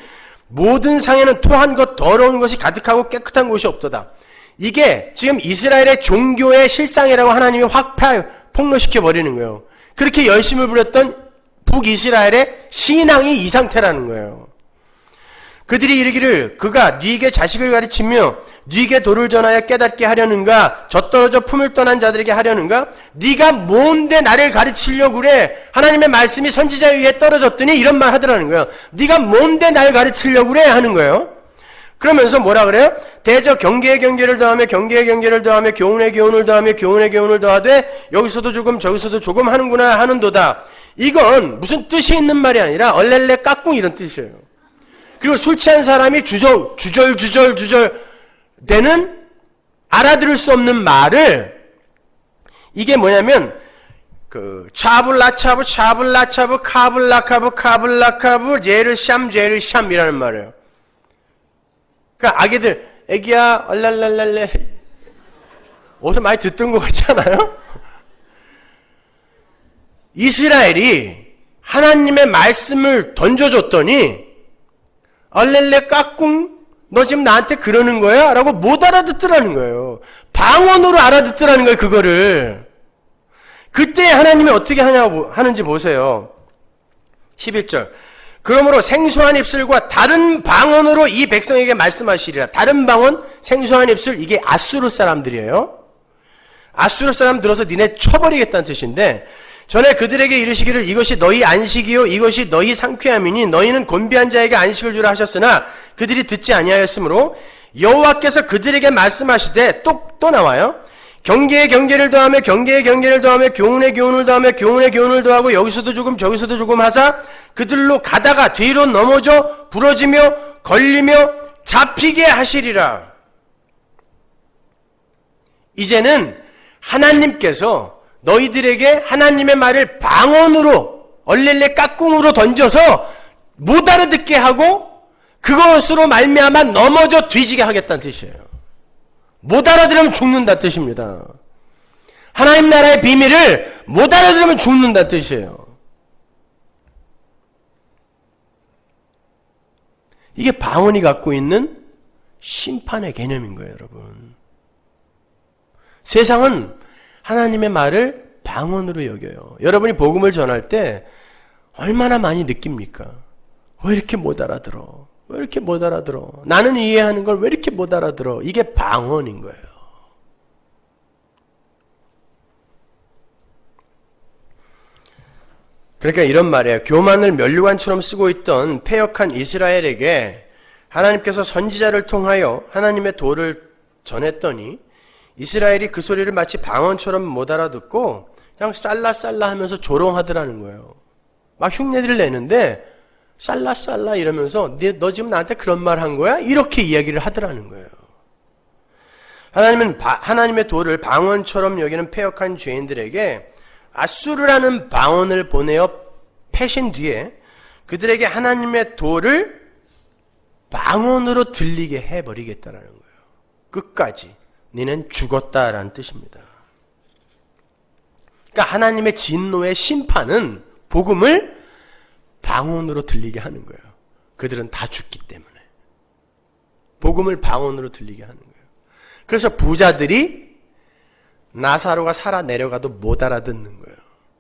Speaker 1: 모든 상에는 토한 것 더러운 것이 가득하고 깨끗한 곳이 없도다. 이게 지금 이스라엘의 종교의 실상이라고 하나님이 확 폭로시켜 버리는 거예요. 그렇게 열심을 부렸던 북이스라엘의 신앙이 이 상태라는 거예요. 그들이 이르기를 그가 네게 자식을 가르치며 네게 도를 전하여 깨닫게 하려는가? 젖떨어져 품을 떠난 자들에게 하려는가? 네가 뭔데 나를 가르치려고 그래? 하나님의 말씀이 선지자에 의해 떨어졌더니 이런 말 하더라는 거예요. 네가 뭔데 날 가르치려고 그래? 하는 거예요. 그러면서 뭐라 그래요? 대저 경계의 경계를 더하며 경계의 경계를 더하며 교훈의 교훈을 더하며 교훈의 교훈을 더하되 여기서도 조금 저기서도 조금 하는구나 하는도다. 이건 무슨 뜻이 있는 말이 아니라 얼렐레 깍꿍 이런 뜻이에요. 그리고 술 취한 사람이 주절 되는 알아들을 수 없는 말을 이게 뭐냐면 그 차블라차브 카블라카브 제르샴이라는 말이에요. 그러니까 아기들 애기야 얼랄랄랄레 어디서 많이 듣던 것 같지 않아요? 이스라엘이 하나님의 말씀을 던져줬더니 얼렐레 까꿍 너 지금 나한테 그러는 거야? 라고 못 알아듣더라는 거예요. 방언으로 알아듣더라는 거예요. 그거를 그때 하나님이 어떻게 하는지 보세요. 11절. 그러므로 생수한 입술과 다른 방언으로 이 백성에게 말씀하시리라. 다른 방언, 생수한 입술, 이게 아수르 사람들이에요. 아수르 사람 들어서 니네 쳐버리겠다는 뜻인데, 전에 그들에게 이르시기를 이것이 너희 안식이요 이것이 너희 상쾌함이니 너희는 곤비한 자에게 안식을 주라 하셨으나 그들이 듣지 아니하였으므로 여호와께서 그들에게 말씀하시되 또 나와요. 경계에 경계를 더하며 경계에 경계를 더하며 교훈에 교훈을 더하며 교훈에 교훈을 더하고 여기서도 조금 저기서도 조금 하사 그들로 가다가 뒤로 넘어져 부러지며 걸리며 잡히게 하시리라. 이제는 하나님께서 너희들에게 하나님의 말을 방언으로 얼렐레 까꿍으로 던져서 못 알아듣게 하고 그것으로 말미암아 넘어져 뒤지게 하겠다는 뜻이에요. 못 알아들으면 죽는다는 뜻입니다. 하나님 나라의 비밀을 못 알아들으면 죽는다는 뜻이에요. 이게 방언이 갖고 있는 심판의 개념인 거예요, 여러분. 세상은 하나님의 말을 방언으로 여겨요. 여러분이 복음을 전할 때 얼마나 많이 느낍니까? 왜 이렇게 못 알아들어? 왜 이렇게 못 알아들어? 나는 이해하는 걸 왜 이렇게 못 알아들어? 이게 방언인 거예요. 그러니까 이런 말이에요. 교만을 면류관처럼 쓰고 있던 패역한 이스라엘에게 하나님께서 선지자를 통하여 하나님의 도를 전했더니 이스라엘이 그 소리를 마치 방언처럼 못 알아듣고 그냥 쌀라쌀라 하면서 조롱하더라는 거예요. 막 흉내들을 내는데 쌀라쌀라 이러면서 너 지금 나한테 그런 말 한 거야? 이렇게 이야기를 하더라는 거예요. 하나님은 하나님의 도를 방언처럼 여기는 패역한 죄인들에게 아수르라는 방언을 보내어 패신 뒤에 그들에게 하나님의 도를 방언으로 들리게 해버리겠다라는 거예요. 끝까지 너는 죽었다라는 뜻입니다. 그러니까 하나님의 진노의 심판은 복음을 방언으로 들리게 하는 거예요. 그들은 다 죽기 때문에. 복음을 방언으로 들리게 하는 거예요. 그래서 부자들이 나사로가 살아 내려가도 못 알아듣는 거예요.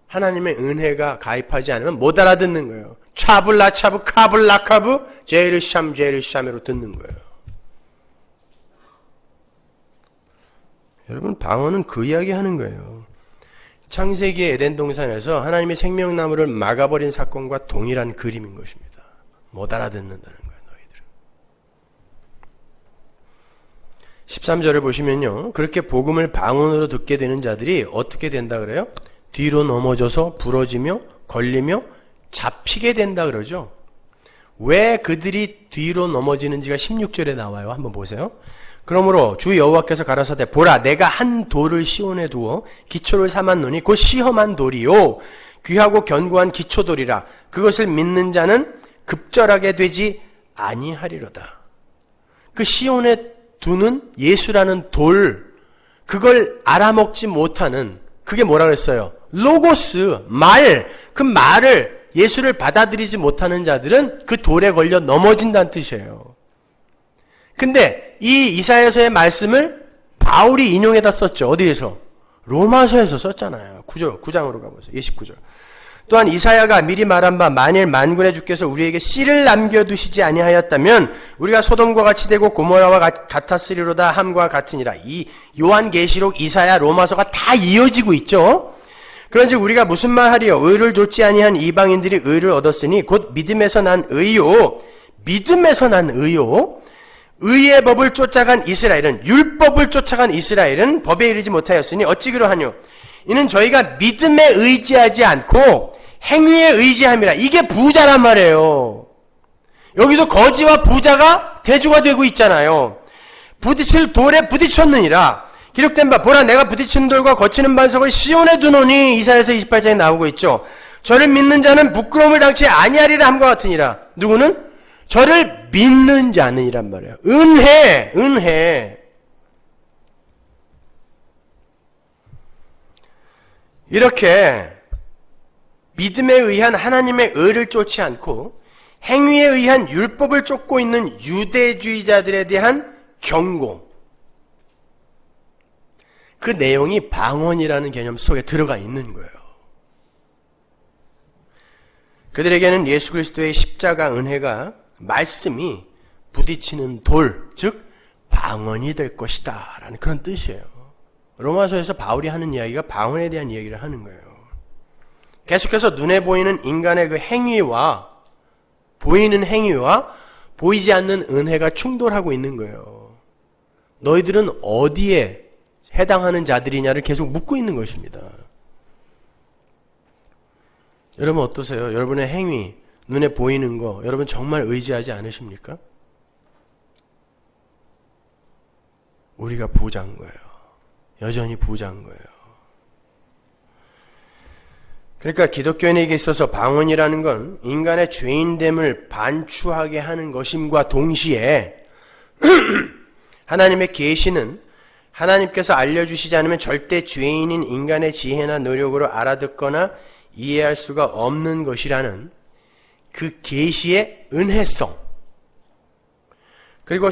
Speaker 1: 하나님의 은혜가 가입하지 않으면 못 알아듣는 거예요. 차블라차브 카블라카브 제르샴으로 듣는 거예요. 여러분 방언은 그 이야기 하는 거예요. 창세기의 에덴 동산에서 하나님의 생명나무를 막아버린 사건과 동일한 그림인 것입니다. 못 알아듣는다는 거예요, 너희들은. 13절을 보시면요. 그렇게 복음을 방언으로 듣게 되는 자들이 어떻게 된다 그래요? 뒤로 넘어져서 부러지며 걸리며 잡히게 된다 그러죠. 왜 그들이 뒤로 넘어지는지가 16절에 나와요. 한번 보세요. 그러므로 주 여호와께서 가라사대 보라 내가 한 돌을 시온에 두어 기초를 삼았노니 곧 시험한 돌이요 귀하고 견고한 기초돌이라 그것을 믿는 자는 급절하게 되지 아니하리로다. 그 시온에 두는 예수라는 돌 그걸 알아먹지 못하는 그게 뭐라 그랬어요? 로고스 말 그 말을 예수를 받아들이지 못하는 자들은 그 돌에 걸려 넘어진다는 뜻이에요. 근데 이 이사야서의 말씀을 바울이 인용해다 썼죠. 어디에서? 로마서에서 썼잖아요. 9장으로 가보세요. 29절. 또한 이사야가 미리 말한 바 만일 만군의 주께서 우리에게 씨를 남겨두시지 아니하였다면 우리가 소돔과 같이 되고 고모라와 같았으리로다 함과 같으니라. 이 요한계시록, 이사야, 로마서가 다 이어지고 있죠. 그런즉 우리가 무슨 말하리요? 의를 좇지 아니한 이방인들이 의를 얻었으니 곧 믿음에서 난 의요. 믿음에서 난 의요. 의의 법을 쫓아간 이스라엘은 율법을 쫓아간 이스라엘은 법에 이르지 못하였으니 어찌 그러하뇨? 이는 저희가 믿음에 의지하지 않고 행위에 의지함이라. 이게 부자란 말이에요. 여기도 거지와 부자가 대조가 되고 있잖아요. 부딪힐 돌에 부딪혔느니라. 기록된 바 보라 내가 부딪힌 돌과 거치는 반석을 시온에 두노니 이사야서 28장에 나오고 있죠. 저를 믿는 자는 부끄러움을 당치 아니하리라 함과 같으니라. 누구는? 저를 믿는 자는이란 말이에요. 은혜. 이렇게 믿음에 의한 하나님의 의를 쫓지 않고 행위에 의한 율법을 쫓고 있는 유대주의자들에 대한 경고. 그 내용이 방언이라는 개념 속에 들어가 있는 거예요. 그들에게는 예수 그리스도의 십자가 은혜가 말씀이 부딪히는 돌, 즉 방언이 될 것이다 라는 그런 뜻이에요. 로마서에서 바울이 하는 이야기가 방언에 대한 이야기를 하는 거예요. 계속해서 눈에 보이는 인간의 그 행위와 보이는 행위와 보이지 않는 은혜가 충돌하고 있는 거예요. 너희들은 어디에 해당하는 자들이냐를 계속 묻고 있는 것입니다. 여러분 어떠세요? 여러분의 행위, 눈에 보이는 거 여러분 정말 의지하지 않으십니까? 우리가 부자인 거예요. 여전히 부자인 거예요. 그러니까 기독교인에게 있어서 방언이라는 건 인간의 죄인됨을 반추하게 하는 것임과 동시에 하나님의 계시는 하나님께서 알려주시지 않으면 절대 죄인인 인간의 지혜나 노력으로 알아듣거나 이해할 수가 없는 것이라는 그 계시의 은혜성, 그리고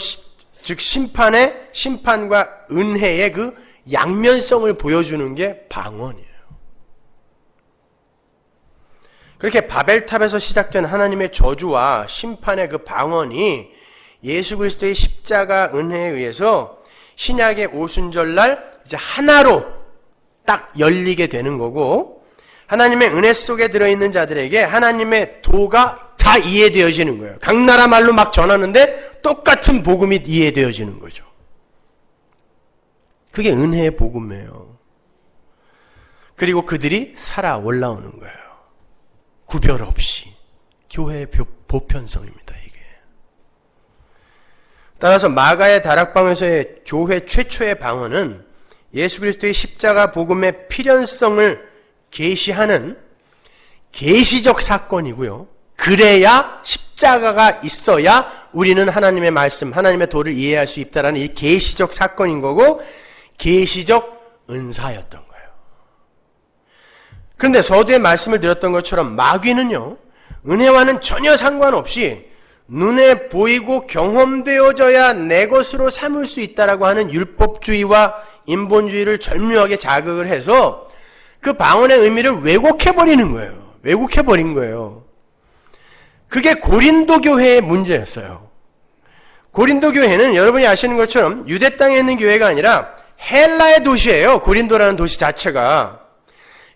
Speaker 1: 즉 심판과 은혜의 그 양면성을 보여주는 게 방언이에요. 그렇게 바벨탑에서 시작된 하나님의 저주와 심판의 그 방언이 예수 그리스도의 십자가 은혜에 의해서 신약의 오순절날 이제 하나로 딱 열리게 되는 거고, 하나님의 은혜 속에 들어있는 자들에게 하나님의 도가 다 이해되어지는 거예요. 각 나라 말로 막 전하는데 똑같은 복음이 이해되어지는 거죠. 그게 은혜의 복음이에요. 그리고 그들이 살아 올라오는 거예요. 구별 없이. 교회의 보편성입니다, 이게. 따라서 마가의 다락방에서의 교회 최초의 방언은 예수 그리스도의 십자가 복음의 필연성을 계시하는 계시적 사건이고요. 그래야 십자가가 있어야 우리는 하나님의 말씀, 하나님의 도를 이해할 수 있다라는 이 계시적 사건인 거고, 계시적 은사였던 거예요. 그런데 서두에 말씀을 드렸던 것처럼 마귀는요, 은혜와는 전혀 상관없이 눈에 보이고 경험되어져야 내 것으로 삼을 수 있다라고 하는 율법주의와 인본주의를 절묘하게 자극을 해서 그 방언의 의미를 왜곡해버리는 거예요. 왜곡해버린 거예요. 그게 고린도 교회의 문제였어요. 고린도 교회는 여러분이 아시는 것처럼 유대 땅에 있는 교회가 아니라 헬라의 도시예요. 고린도라는 도시 자체가.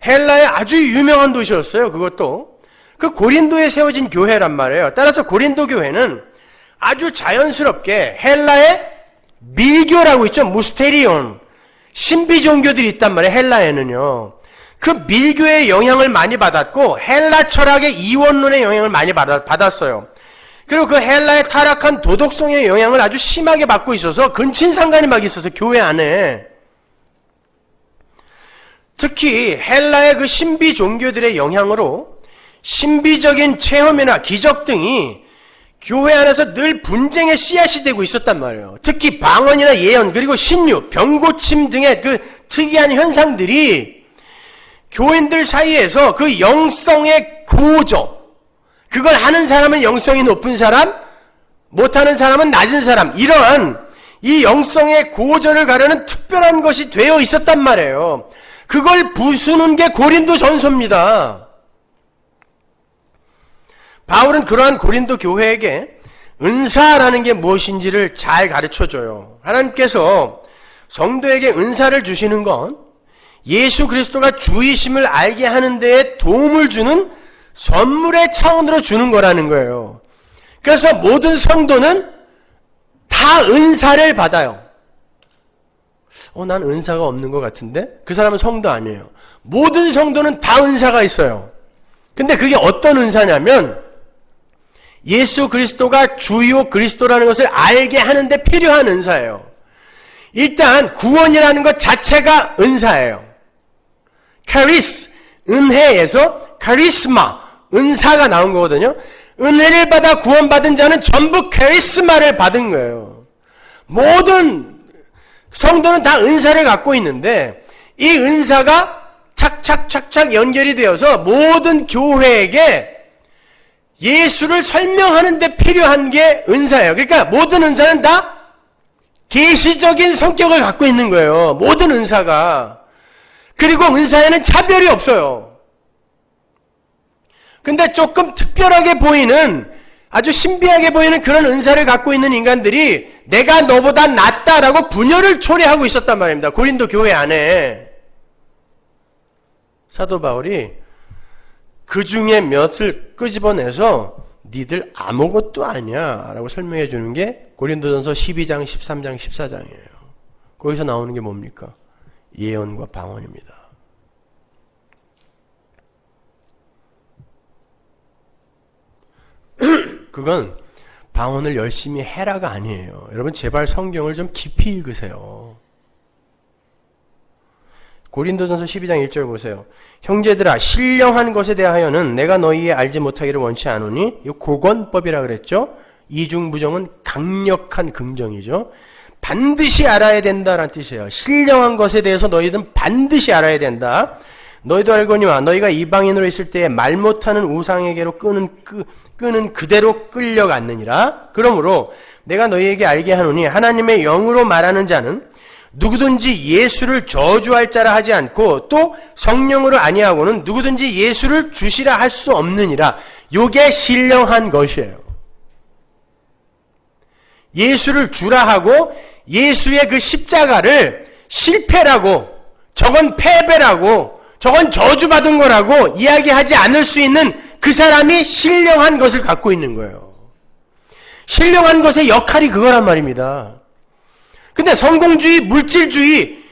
Speaker 1: 헬라의 아주 유명한 도시였어요. 그것도. 그 고린도에 세워진 교회란 말이에요. 따라서 고린도 교회는 아주 자연스럽게 헬라의 밀교라고 있죠. 무스테리온. 신비 종교들이 있단 말이에요. 헬라에는요. 그 밀교의 영향을 많이 받았고 헬라 철학의 이원론의 영향을 많이 받았어요. 그리고 그 헬라의 타락한 도덕성의 영향을 아주 심하게 받고 있어서 근친상간이 막 있어서 교회 안에. 특히 헬라의 그 신비 종교들의 영향으로 신비적인 체험이나 기적 등이 교회 안에서 늘 분쟁의 씨앗이 되고 있었단 말이에요. 특히 방언이나 예언, 그리고 신유, 병고침 등의 그 특이한 현상들이 교인들 사이에서 그 영성의 고조, 그걸 하는 사람은 영성이 높은 사람, 못하는 사람은 낮은 사람, 이런 이 영성의 고조를 가르는 특별한 것이 되어 있었단 말이에요. 그걸 부수는 게 고린도 전서입니다. 바울은 그러한 고린도 교회에게 은사라는 게 무엇인지를 잘 가르쳐줘요. 하나님께서 성도에게 은사를 주시는 건 예수 그리스도가 주이심을 알게 하는 데에 도움을 주는 선물의 차원으로 주는 거라는 거예요. 그래서 모든 성도는 다 은사를 받아요. 난 은사가 없는 것 같은데? 그 사람은 성도 아니에요. 모든 성도는 다 은사가 있어요. 근데 그게 어떤 은사냐면 예수 그리스도가 주요 그리스도라는 것을 알게 하는 데 필요한 은사예요. 일단 구원이라는 것 자체가 은사예요. 카리스, 은혜에서 카리스마, 은사가 나온 거거든요. 은혜를 받아 구원받은 자는 전부 카리스마를 받은 거예요. 모든 성도는 다 은사를 갖고 있는데 이 은사가 착착착착 연결이 되어서 모든 교회에게 예수를 설명하는 데 필요한 게 은사예요. 그러니까 모든 은사는 다 계시적인 성격을 갖고 있는 거예요. 모든 은사가. 그리고 은사에는 차별이 없어요. 근데 조금 특별하게 보이는, 아주 신비하게 보이는 그런 은사를 갖고 있는 인간들이 내가 너보다 낫다라고 분열을 초래하고 있었단 말입니다. 고린도 교회 안에. 사도 바울이 그 중에 몇을 끄집어내서 니들 아무것도 아니야 라고 설명해 주는 게 고린도전서 12장, 13장, 14장이에요. 거기서 나오는 게 뭡니까? 예언과 방언입니다. 그건 방언을 열심히 해라가 아니에요. 여러분 제발 성경을 좀 깊이 읽으세요. 고린도전서 12장 1절 보세요. 형제들아 신령한 것에 대하여는 내가 너희에 알지 못하기를 원치 않으니, 이 고건법이라 그랬죠. 이중부정은 강력한 긍정이죠. 반드시 알아야 된다라는 뜻이에요. 신령한 것에 대해서 너희들은 반드시 알아야 된다. 너희도 알거니와 너희가 이방인으로 있을 때에 말 못하는 우상에게로 끄는 그대로 끌려갔느니라. 그러므로 내가 너희에게 알게 하노니 하나님의 영으로 말하는 자는 누구든지 예수를 저주할 자라 하지 않고 또 성령으로 아니하고는 누구든지 예수를 주시라 할 수 없느니라. 요게 신령한 것이에요. 예수를 주라 하고 예수의 그 십자가를 실패라고, 저건 패배라고, 저건 저주받은 거라고 이야기하지 않을 수 있는 그 사람이 신령한 것을 갖고 있는 거예요. 신령한 것의 역할이 그거란 말입니다. 근데 성공주의, 물질주의,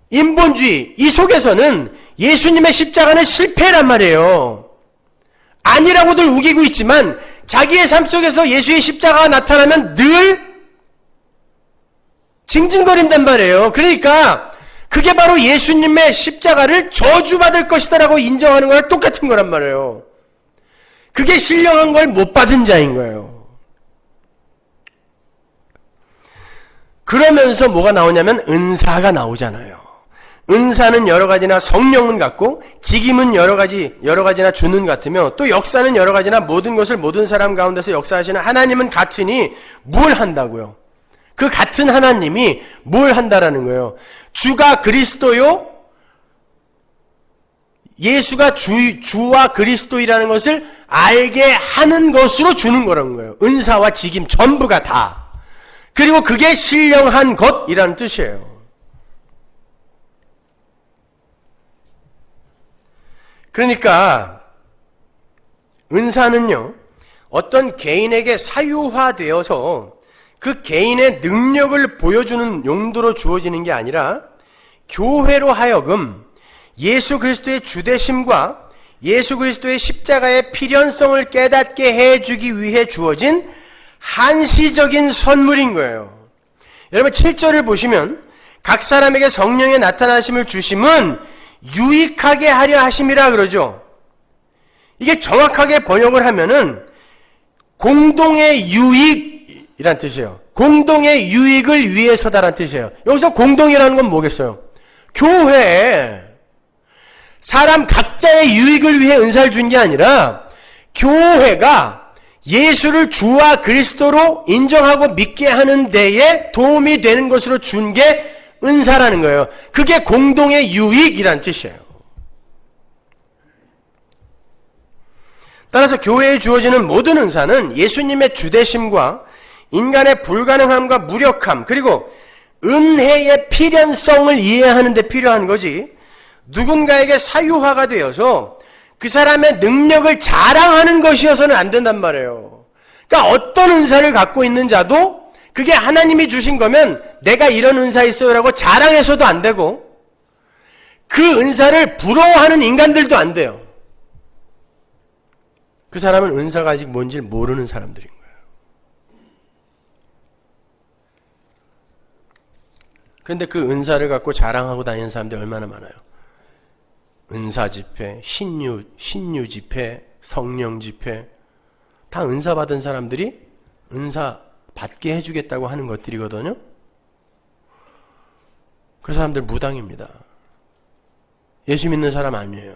Speaker 1: 인본주의 이 속에서는 예수님의 십자가는 실패란 말이에요. 아니라고들 우기고 있지만 자기의 삶 속에서 예수의 십자가가 나타나면 늘 징징거린단 말이에요. 그러니까 그게 바로 예수님의 십자가를 저주받을 것이다 라고 인정하는 거랑 똑같은 거란 말이에요. 그게 신령한 걸 못 받은 자인 거예요. 그러면서 뭐가 나오냐면 은사가 나오잖아요. 은사는 여러 가지나 성령은 같고 직임은 여러 가지나 주는 같으며 또 역사는 여러 가지나 모든 것을 모든 사람 가운데서 역사하시는 하나님은 같으니 뭘 한다고요? 그 같은 하나님이 뭘 한다라는 거예요? 주가 그리스도요? 예수가 주와 그리스도이라는 것을 알게 하는 것으로 주는 거라는 거예요. 은사와 직임 전부가 다. 그리고 그게 신령한 것이라는 뜻이에요. 그러니까 은사는요, 어떤 개인에게 사유화되어서 그 개인의 능력을 보여주는 용도로 주어지는 게 아니라 교회로 하여금 예수 그리스도의 주되심과 예수 그리스도의 십자가의 필연성을 깨닫게 해주기 위해 주어진 한시적인 선물인 거예요. 여러분 7절을 보시면 각 사람에게 성령의 나타나심을 주심은 유익하게 하려 하심이라 그러죠. 이게 정확하게 번역을 하면은 공동의 유익이란 뜻이에요. 공동의 유익을 위해서다란 뜻이에요. 여기서 공동이라는 건 뭐겠어요? 교회. 사람 각자의 유익을 위해 은사를 준 게 아니라 교회가 예수를 주와 그리스도로 인정하고 믿게 하는 데에 도움이 되는 것으로 준 게 은사라는 거예요. 그게 공동의 유익이란 뜻이에요. 따라서 교회에 주어지는 모든 은사는 예수님의 주되심과 인간의 불가능함과 무력함 그리고 은혜의 필연성을 이해하는 데 필요한 거지, 누군가에게 사유화가 되어서 그 사람의 능력을 자랑하는 것이어서는 안 된단 말이에요. 그러니까 어떤 은사를 갖고 있는 자도 그게 하나님이 주신 거면 내가 이런 은사 있어요 라고 자랑해서도 안 되고 그 은사를 부러워하는 인간들도 안 돼요. 그 사람은 은사가 아직 뭔지 모르는 사람들인 거예요. 그런데 그 은사를 갖고 자랑하고 다니는 사람들이 얼마나 많아요. 은사 집회, 신유 집회, 성령 집회, 다 은사 받은 사람들이 은사 받게 해주겠다고 하는 것들이거든요. 그 사람들 무당입니다. 예수 믿는 사람 아니에요.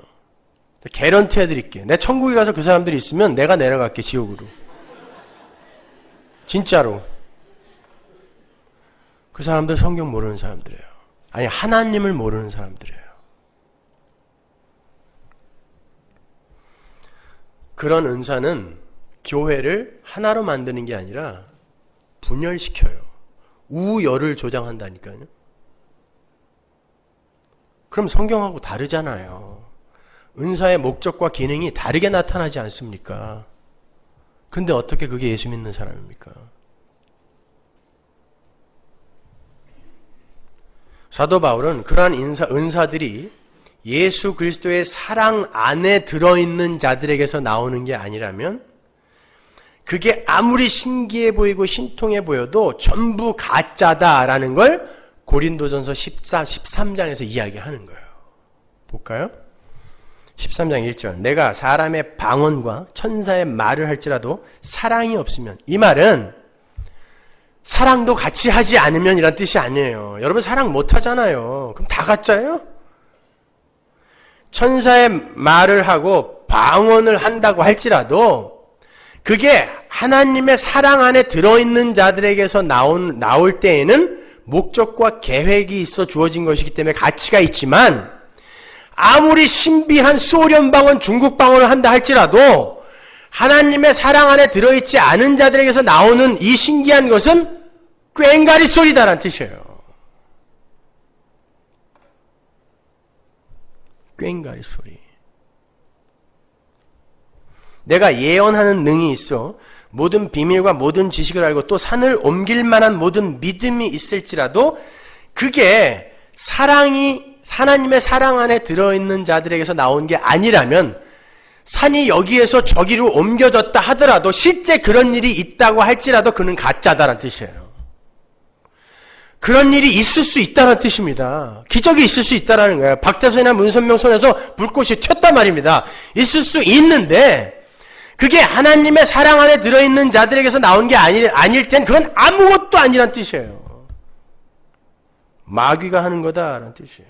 Speaker 1: 개런티 해드릴게. 내 천국에 가서 그 사람들이 있으면 내가 내려갈게, 지옥으로. 진짜로. 그 그 사람들 성경 모르는 사람들이에요. 아니, 하나님을 모르는 사람들이에요. 그런 은사는 교회를 하나로 만드는 게 아니라 분열시켜요. 우열을 조장한다니까요. 그럼 성경하고 다르잖아요. 은사의 목적과 기능이 다르게 나타나지 않습니까? 근데 어떻게 그게 예수 믿는 사람입니까? 사도 바울은 그러한 은사들이 예수 그리스도의 사랑 안에 들어있는 자들에게서 나오는 게 아니라면 그게 아무리 신기해 보이고 신통해 보여도 전부 가짜다라는 걸 고린도전서 13장에서 이야기하는 거예요. 볼까요? 13장 1절. 내가 사람의 방언과 천사의 말을 할지라도 사랑이 없으면, 이 말은 사랑도 같이 하지 않으면 이란 뜻이 아니에요. 여러분 사랑 못 하잖아요. 그럼 다 가짜예요? 천사의 말을 하고 방언을 한다고 할지라도 그게 하나님의 사랑 안에 들어있는 자들에게서 나올 때에는 목적과 계획이 있어 주어진 것이기 때문에 가치가 있지만, 아무리 신비한 소련 방언, 중국 방언을 한다 할지라도 하나님의 사랑 안에 들어있지 않은 자들에게서 나오는 이 신기한 것은 꽹가리 소리다라는 뜻이에요. 꽹가리 소리. 내가 예언하는 능이 있어 모든 비밀과 모든 지식을 알고 또 산을 옮길 만한 모든 믿음이 있을지라도 그게 하나님의 사랑 안에 들어있는 자들에게서 나온 게 아니라면, 산이 여기에서 저기로 옮겨졌다 하더라도 실제 그런 일이 있다고 할지라도 그는 가짜다라는 뜻이에요. 그런 일이 있을 수 있다는 뜻입니다. 기적이 있을 수 있다는 거예요. 박태선이나 문선명 손에서 불꽃이 튀었단 말입니다. 있을 수 있는데 그게 하나님의 사랑 안에 들어있는 자들에게서 나온 게 아닐 땐 그건 아무것도 아니란 뜻이에요. 마귀가 하는 거다라는 뜻이에요.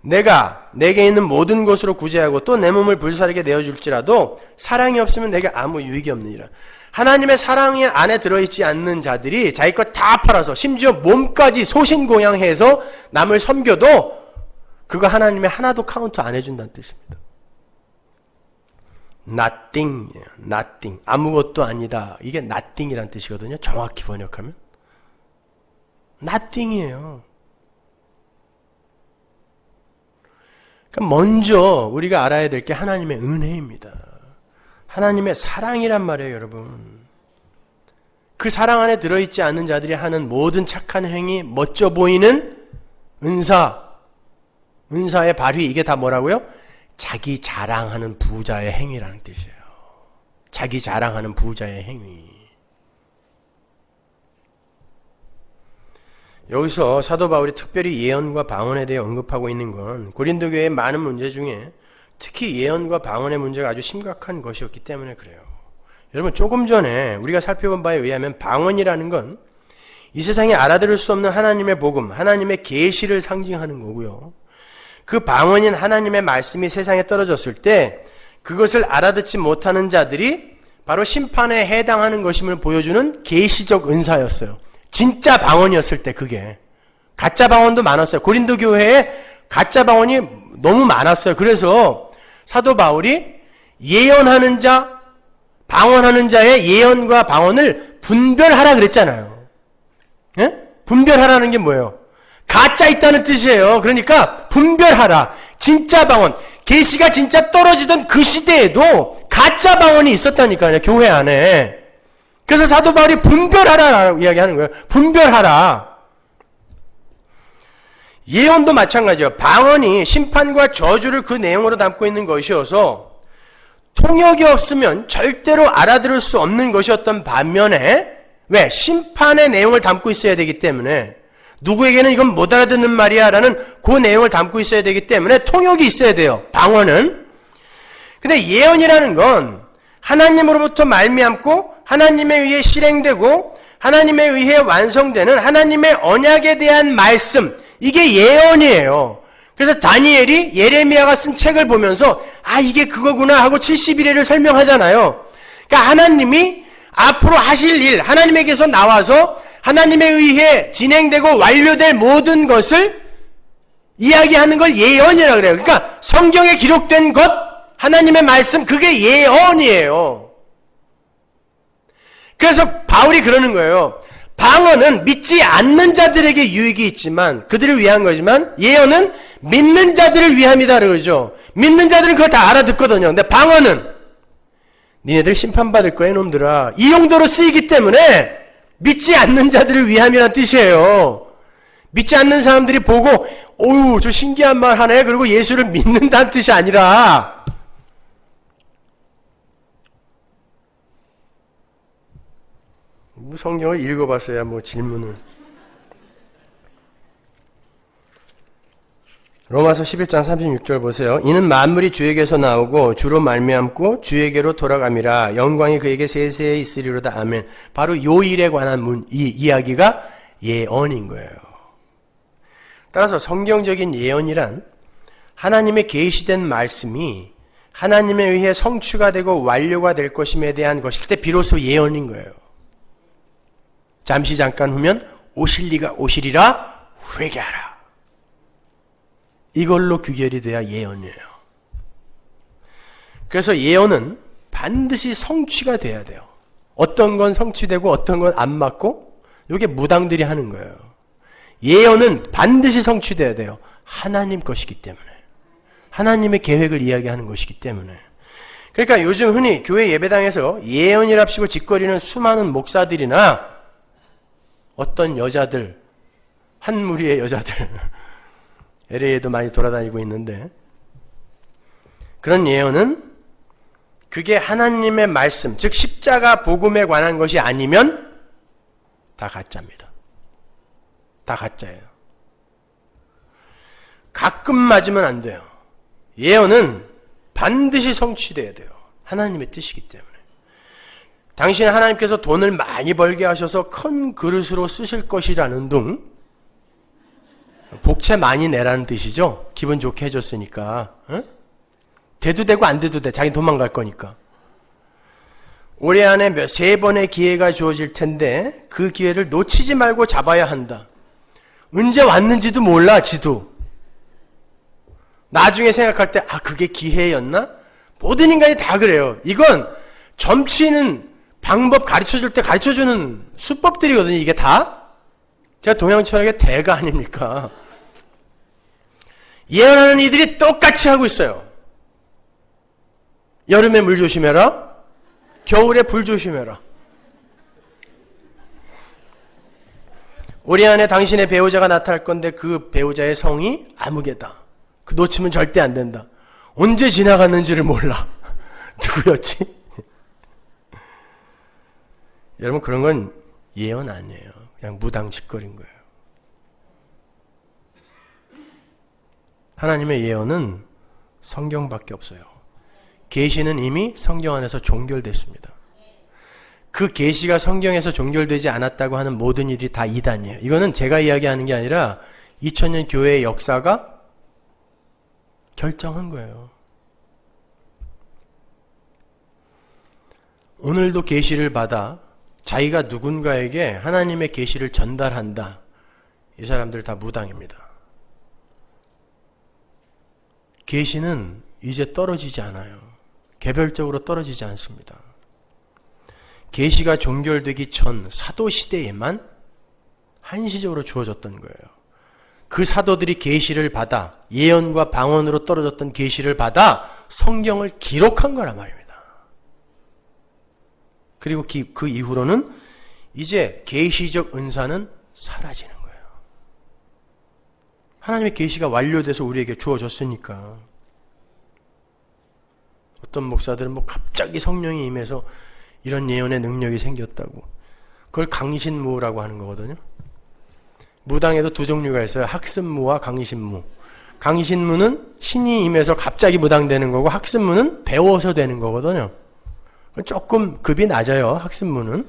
Speaker 1: 내가 내게 있는 모든 것으로 구제하고 또 내 몸을 불사르게 내어줄지라도 사랑이 없으면 내게 아무 유익이 없느니라. 하나님의 사랑이 안에 들어있지 않는 자들이 자기 것 다 팔아서 심지어 몸까지 소신공양해서 남을 섬겨도 그거 하나님의 하나도 카운트 안 해준다는 뜻입니다. nothing, nothing, 아무것도 아니다. 이게 nothing이란 뜻이거든요. 정확히 번역하면 nothing이에요. 그러니까 먼저 우리가 알아야 될 게 하나님의 은혜입니다. 하나님의 사랑이란 말이에요, 여러분. 그 사랑 안에 들어있지 않는 자들이 하는 모든 착한 행위, 멋져 보이는 은사의 발휘, 이게 다 뭐라고요? 자기 자랑하는 부자의 행위라는 뜻이에요. 자기 자랑하는 부자의 행위. 여기서 사도 바울이 특별히 예언과 방언에 대해 언급하고 있는 건 고린도 교회의 많은 문제 중에 특히 예언과 방언의 문제가 아주 심각한 것이었기 때문에 그래요. 여러분, 조금 전에 우리가 살펴본 바에 의하면 방언이라는 건 이 세상에 알아들을 수 없는 하나님의 복음, 하나님의 계시를 상징하는 거고요. 그 방언인 하나님의 말씀이 세상에 떨어졌을 때 그것을 알아듣지 못하는 자들이 바로 심판에 해당하는 것임을 보여주는 계시적 은사였어요. 진짜 방언이었을 때 그게. 가짜 방언도 많았어요. 고린도 교회에 가짜 방언이 너무 많았어요. 그래서 사도 바울이 예언하는 자, 방언하는 자의 예언과 방언을 분별하라 그랬잖아요. 예? 분별하라는 게 뭐예요? 가짜 있다는 뜻이에요. 그러니까 분별하라. 진짜 방언, 계시가 진짜 떨어지던 그 시대에도 가짜 방언이 있었다니까요. 교회 안에. 그래서 사도 바울이 분별하라라고 이야기하는 거예요. 분별하라. 예언도 마찬가지예요. 방언이 심판과 저주를 그 내용으로 담고 있는 것이어서 통역이 없으면 절대로 알아들을 수 없는 것이었던 반면에, 왜? 심판의 내용을 담고 있어야 되기 때문에, 누구에게는 이건 못 알아듣는 말이야 라는 그 내용을 담고 있어야 되기 때문에 통역이 있어야 돼요. 방언은. 근데 예언이라는 건 하나님으로부터 말미암고 하나님에 의해 실행되고 하나님에 의해 완성되는 하나님의 언약에 대한 말씀, 이게 예언이에요. 그래서 다니엘이 예레미야가 쓴 책을 보면서 이게 그거구나 하고 70일을 설명하잖아요. 그러니까 하나님이 앞으로 하실 일, 하나님에게서 나와서 하나님에 의해 진행되고 완료될 모든 것을 이야기하는 걸 예언이라고 그래요. 그러니까 성경에 기록된 것, 하나님의 말씀, 그게 예언이에요. 그래서 바울이 그러는 거예요. 방언은 믿지 않는 자들에게 유익이 있지만, 그들을 위한 거지만, 예언은 믿는 자들을 위함이다 그러죠. 믿는 자들은 그거 다 알아듣거든요. 근데 방언은 니네들 심판받을 거야 이놈들아, 이 용도로 쓰이기 때문에 믿지 않는 자들을 위함이란 뜻이에요. 믿지 않는 사람들이 보고 어우 저 신기한 말 하네 그리고 예수를 믿는다는 뜻이 아니라, 성경을 읽어봤어야 뭐 질문을. 로마서 11장 36절 보세요. 이는 만물이 주에게서 나오고 주로 말미암고 주에게로 돌아감이라 영광이 그에게 세세에 있으리로다. 아멘. 바로 요 일에 관한 이 이야기가 예언인 거예요. 따라서 성경적인 예언이란 하나님의 계시된 말씀이 하나님에 의해 성취가 되고 완료가 될 것임에 대한 것일 때 비로소 예언인 거예요. 잠시 잠깐 후면 오실 이가 오시리라 회개하라. 이걸로 귀결이 돼야 예언이에요. 그래서 예언은 반드시 성취가 돼야 돼요. 어떤 건 성취되고 어떤 건 안 맞고, 이게 무당들이 하는 거예요. 예언은 반드시 성취돼야 돼요. 하나님 것이기 때문에. 하나님의 계획을 이야기하는 것이기 때문에. 그러니까 요즘 흔히 교회 예배당에서 예언이랍시고 짓거리는 수많은 목사들이나 어떤 여자들, 한 무리의 여자들, LA에도 많이 돌아다니고 있는데, 그런 예언은 그게 하나님의 말씀, 즉 십자가 복음에 관한 것이 아니면 다 가짜입니다. 다 가짜예요. 가끔 맞으면 안 돼요. 예언은 반드시 성취돼야 돼요. 하나님의 뜻이기 때문에. 당신 하나님께서 돈을 많이 벌게 하셔서 큰 그릇으로 쓰실 것이라는 둥, 복채 많이 내라는 뜻이죠. 기분 좋게 해줬으니까. 응? 돼도 되고 안 돼도 돼. 자기 도망갈 거니까. 올해 안에 세 번의 기회가 주어질 텐데 그 기회를 놓치지 말고 잡아야 한다. 언제 왔는지도 몰라 지도. 나중에 생각할 때 그게 기회였나? 모든 인간이 다 그래요. 이건 점치는 방법 가르쳐줄 때 가르쳐주는 수법들이거든요. 이게 다. 제가 동양철학의 대가 아닙니까? 예언하는 이들이 똑같이 하고 있어요. 여름에 물 조심해라. 겨울에 불 조심해라. 올해 안에 당신의 배우자가 나타날 건데 그 배우자의 성이 아무개다. 그 놓치면 절대 안 된다. 언제 지나갔는지를 몰라. 누구였지? 여러분 그런 건 예언 아니에요. 그냥 무당짓거리인 거예요. 하나님의 예언은 성경밖에 없어요. 계시는 이미 성경 안에서 종결됐습니다. 그 계시가 성경에서 종결되지 않았다고 하는 모든 일이 다 이단이에요. 이거는 제가 이야기하는 게 아니라 2000년 교회의 역사가 결정한 거예요. 오늘도 계시를 받아 자기가 누군가에게 하나님의 계시를 전달한다. 이 사람들 다 무당입니다. 계시는 이제 떨어지지 않아요. 개별적으로 떨어지지 않습니다. 계시가 종결되기 전 사도시대에만 한시적으로 주어졌던 거예요. 그 사도들이 계시를 받아 예언과 방언으로 떨어졌던 계시를 받아 성경을 기록한 거란 말입니다. 그리고 그 이후로는 이제 계시적 은사는 사라지는 거예요. 하나님의 계시가 완료돼서 우리에게 주어졌으니까. 어떤 목사들은 갑자기 성령이 임해서 이런 예언의 능력이 생겼다고. 그걸 강신무라고 하는 거거든요. 무당에도 두 종류가 있어요. 학습무와 강신무. 강신무는 신이 임해서 갑자기 무당되는 거고, 학습무는 배워서 되는 거거든요. 조금 급이 낮아요. 학습무는.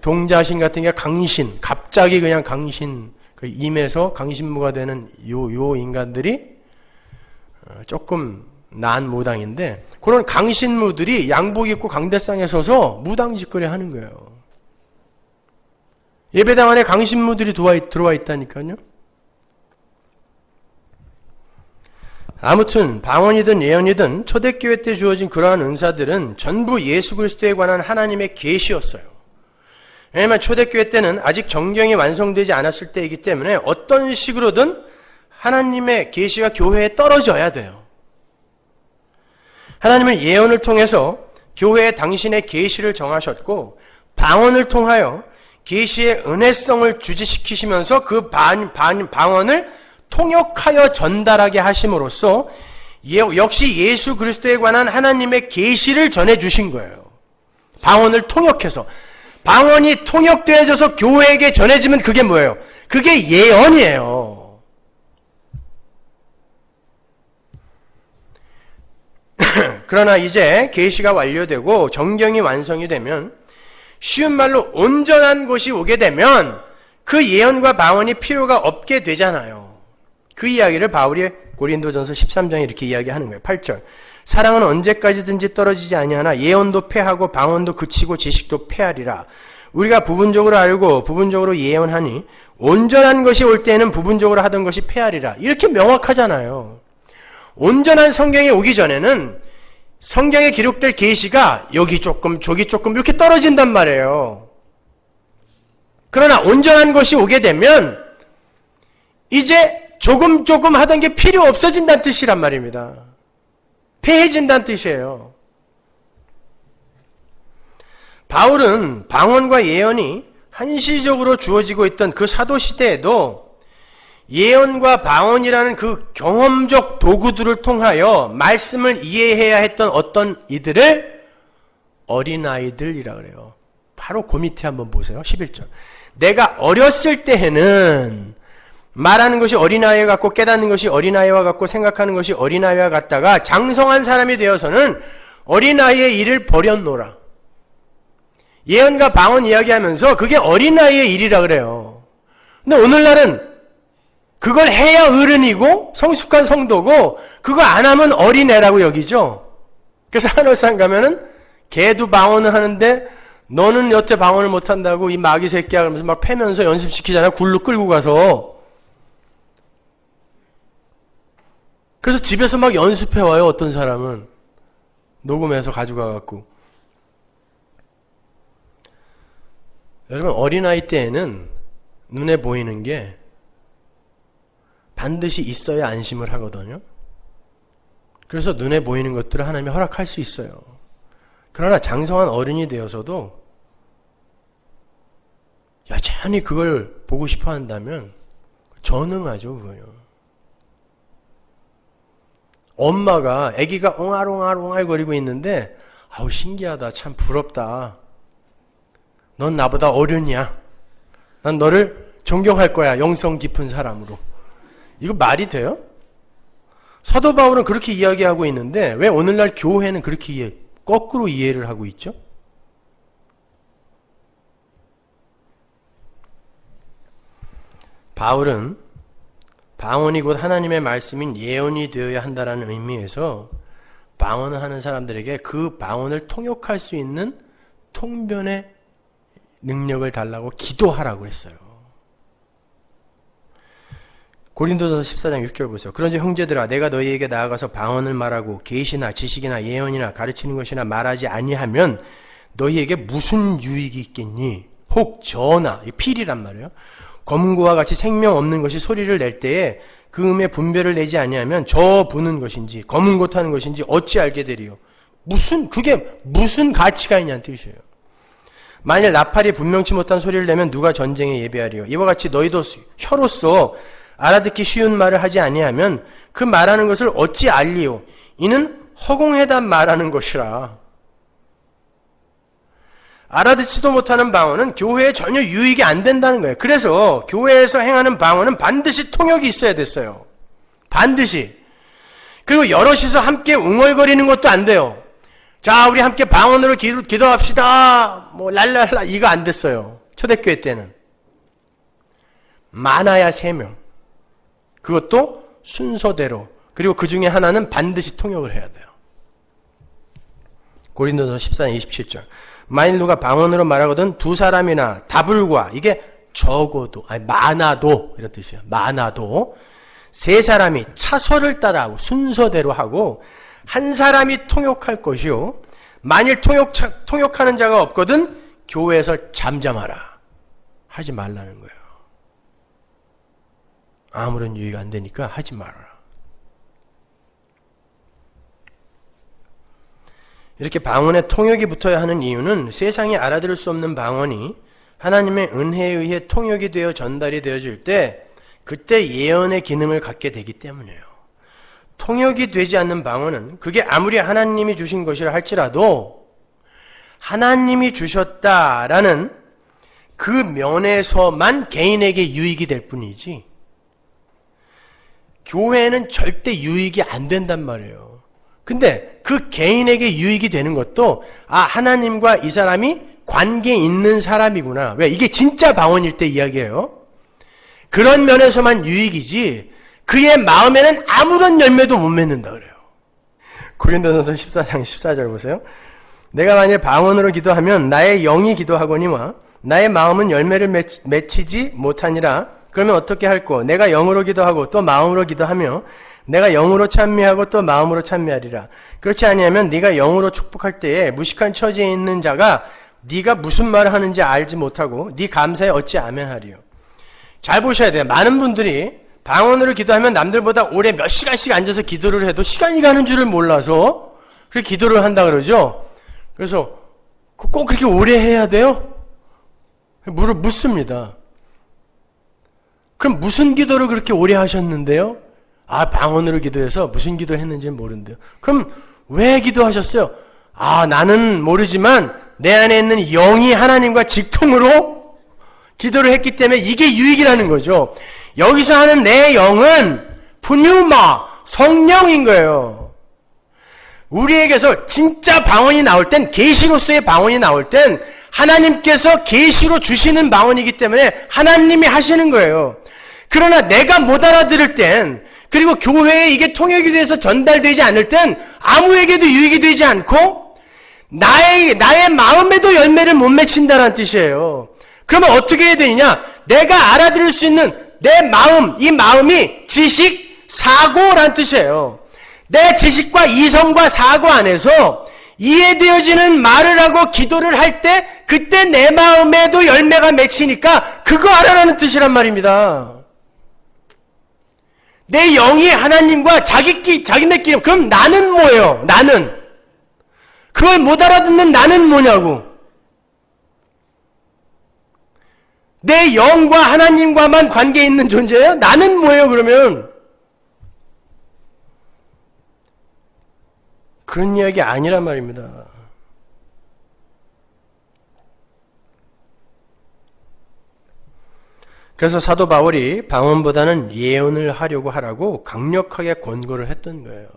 Speaker 1: 동자신 같은 게 강신, 갑자기 그냥 강신, 임해서 강신무가 되는 요 인간들이 조금 나은 무당인데, 그런 강신무들이 양복 입고 강대상에 서서 무당짓거리 하는 거예요. 예배당 안에 강신무들이 들어와 있다니까요. 아무튼 방언이든 예언이든 초대교회 때 주어진 그러한 은사들은 전부 예수 그리스도에 관한 하나님의 계시였어요. 왜냐하면 초대교회 때는 아직 정경이 완성되지 않았을 때이기 때문에 어떤 식으로든 하나님의 계시가 교회에 떨어져야 돼요. 하나님은 예언을 통해서 교회에 당신의 계시를 정하셨고 방언을 통하여 계시의 은혜성을 주지시키시면서 그 방언을 통역하여 전달하게 하심으로써 역시 예수 그리스도에 관한 하나님의 계시를 전해주신 거예요. 방언을 통역해서. 방언이 통역되어져서 교회에게 전해지면 그게 뭐예요? 그게 예언이에요. 그러나 이제 계시가 완료되고 정경이 완성이 되면 쉬운 말로 온전한 것이 오게 되면 그 예언과 방언이 필요가 없게 되잖아요. 그 이야기를 바울이 고린도전서 13장에 이렇게 이야기하는 거예요. 8절. 사랑은 언제까지든지 떨어지지 아니하나 예언도 패하고 방언도 그치고 지식도 패하리라. 우리가 부분적으로 알고 부분적으로 예언하니 온전한 것이 올 때에는 부분적으로 하던 것이 패하리라. 이렇게 명확하잖아요. 온전한 성경이 오기 전에는 성경에 기록될 계시가 여기 조금 저기 조금 이렇게 떨어진단 말이에요. 그러나 온전한 것이 오게 되면 이제 조금 하던 게 필요 없어진다는 뜻이란 말입니다. 패해진다는 뜻이에요. 바울은 방언과 예언이 한시적으로 주어지고 있던 그 사도시대에도 예언과 방언이라는 그 경험적 도구들을 통하여 말씀을 이해해야 했던 어떤 이들을 어린아이들이라 그래요. 바로 그 밑에 한번 보세요. 11절. 내가 어렸을 때에는 말하는 것이 어린아이와 같고 깨닫는 것이 어린아이와 같고 생각하는 것이 어린아이와 같다가 장성한 사람이 되어서는 어린아이의 일을 버렸노라. 예언과 방언 이야기하면서 그게 어린아이의 일이라 그래요. 근데 오늘날은 그걸 해야 어른이고 성숙한 성도고 그거 안 하면 어린애라고 여기죠. 그래서 한월산 가면은 걔도 방언을 하는데 너는 여태 방언을 못한다고 이 마귀 새끼야 그러면서 막 패면서 연습시키잖아요. 굴로 끌고 가서. 그래서 집에서 막 연습해와요. 어떤 사람은 녹음해서 가져가갖고. 여러분 어린아이 때에는 눈에 보이는 게 반드시 있어야 안심을 하거든요. 그래서 눈에 보이는 것들을 하나님이 허락할 수 있어요. 그러나 장성한 어른이 되어서도 여전히 그걸 보고 싶어 한다면 전응하죠. 그거요. 엄마가 아기가 옹알옹알 거리고 있는데 아우 신기하다 참 부럽다. 넌 나보다 어른이야. 난 너를 존경할 거야. 영성 깊은 사람으로. 이거 말이 돼요? 사도 바울은 그렇게 이야기하고 있는데 왜 오늘날 교회는 그렇게 거꾸로 이해를 하고 있죠? 바울은 방언이 곧 하나님의 말씀인 예언이 되어야 한다는 의미에서 방언을 하는 사람들에게 그 방언을 통역할 수 있는 통변의 능력을 달라고 기도하라고 했어요. 고린도전서 14장 6절 보세요. 그런지 형제들아 내가 너희에게 나아가서 방언을 말하고 계시나 지식이나 예언이나 가르치는 것이나 말하지 아니하면 너희에게 무슨 유익이 있겠니? 혹 저나 필이란 말이에요. 검은고와 같이 생명 없는 것이 소리를 낼 때에 그 음의 분별을 내지 아니하면 저 부는 것인지 검은고 타는 것인지 어찌 알게 되리요? 그게 무슨 가치가 있냐는 뜻이에요. 만일 나팔이 분명치 못한 소리를 내면 누가 전쟁에 예비하리요? 이와 같이 너희도 혀로서 알아듣기 쉬운 말을 하지 아니하면 그 말하는 것을 어찌 알리요? 이는 허공에다 말하는 것이라. 알아듣지도 못하는 방언은 교회에 전혀 유익이 안 된다는 거예요. 그래서 교회에서 행하는 방언은 반드시 통역이 있어야 됐어요. 반드시. 그리고 여럿이서 함께 웅얼거리는 것도 안 돼요. 자, 우리 함께 방언으로 기도합시다. 뭐 랄랄라 이거 안 됐어요. 초대교회 때는. 많아야 3명. 그것도 순서대로. 그리고 그 중에 하나는 반드시 통역을 해야 돼요. 고린도전서 14장 27절. 만일 누가 방언으로 말하거든 두 사람이나 다불과 이게 적어도, 아니 많아도 이런 뜻이에요. 많아도 세 사람이 차서를 따라하고 순서대로 하고 한 사람이 통역할 것이요. 만일 통역하는 자가 없거든 교회에서 잠잠하라. 하지 말라는 거예요. 아무런 유익 안 되니까 하지 말아라. 이렇게 방언에 통역이 붙어야 하는 이유는 세상이 알아들을 수 없는 방언이 하나님의 은혜에 의해 통역이 되어 전달이 되어질 때 그때 예언의 기능을 갖게 되기 때문이에요. 통역이 되지 않는 방언은 그게 아무리 하나님이 주신 것이라 할지라도 하나님이 주셨다라는 그 면에서만 개인에게 유익이 될 뿐이지 교회는 절대 유익이 안 된단 말이에요. 근데 그 개인에게 유익이 되는 것도 하나님과 이 사람이 관계 있는 사람이구나. 왜? 이게 진짜 방언일 때 이야기예요. 그런 면에서만 유익이지 그의 마음에는 아무런 열매도 못 맺는다 그래요. 고린도전서 14장 14절 보세요. 내가 만일 방언으로 기도하면 나의 영이 기도하거니와 나의 마음은 열매를 맺히지 못하니라. 그러면 어떻게 할꼬? 내가 영으로 기도하고 또 마음으로 기도하며 내가 영으로 찬미하고 또 마음으로 찬미하리라. 그렇지 아니하면 네가 영으로 축복할 때에 무식한 처지에 있는 자가 네가 무슨 말을 하는지 알지 못하고 네 감사에 어찌 아멘하리요. 잘 보셔야 돼요. 많은 분들이 방언으로 기도하면 남들보다 오래 몇 시간씩 앉아서 기도를 해도 시간이 가는 줄을 몰라서 그렇게 기도를 한다 그러죠. 그래서 꼭 그렇게 오래 해야 돼요? 묻습니다. 그럼 무슨 기도를 그렇게 오래 하셨는데요? 방언으로 기도해서 무슨 기도 했는지는 모른대요. 그럼 왜 기도하셨어요? 나는 모르지만 내 안에 있는 영이 하나님과 직통으로 기도를 했기 때문에 이게 유익이라는 거죠. 여기서 하는 내 영은 푸뉴마, 성령인 거예요. 우리에게서 진짜 방언이 나올 땐, 계시로서의 방언이 나올 땐 하나님께서 계시로 주시는 방언이기 때문에 하나님이 하시는 거예요. 그러나 내가 못 알아들을 땐, 그리고 교회에 이게 통역이 돼서 전달되지 않을 땐 아무에게도 유익이 되지 않고 나의 마음에도 열매를 못 맺힌다는 뜻이에요. 그러면 어떻게 해야 되느냐? 내가 알아들을 수 있는 내 마음, 이 마음이 지식, 사고란 뜻이에요. 내 지식과 이성과 사고 안에서 이해되어지는 말을 하고 기도를 할 때 그때 내 마음에도 열매가 맺히니까 그거 알아라는 뜻이란 말입니다. 내 영이 하나님과 자기네끼리. 그럼 나는 뭐예요? 나는 그걸 못 알아듣는 나는 뭐냐고. 내 영과 하나님과만 관계 있는 존재예요? 나는 뭐예요 그러면? 그런 이야기 아니란 말입니다. 그래서 사도 바울이 방언보다는 예언을 하려고 하라고 강력하게 권고를 했던 거예요.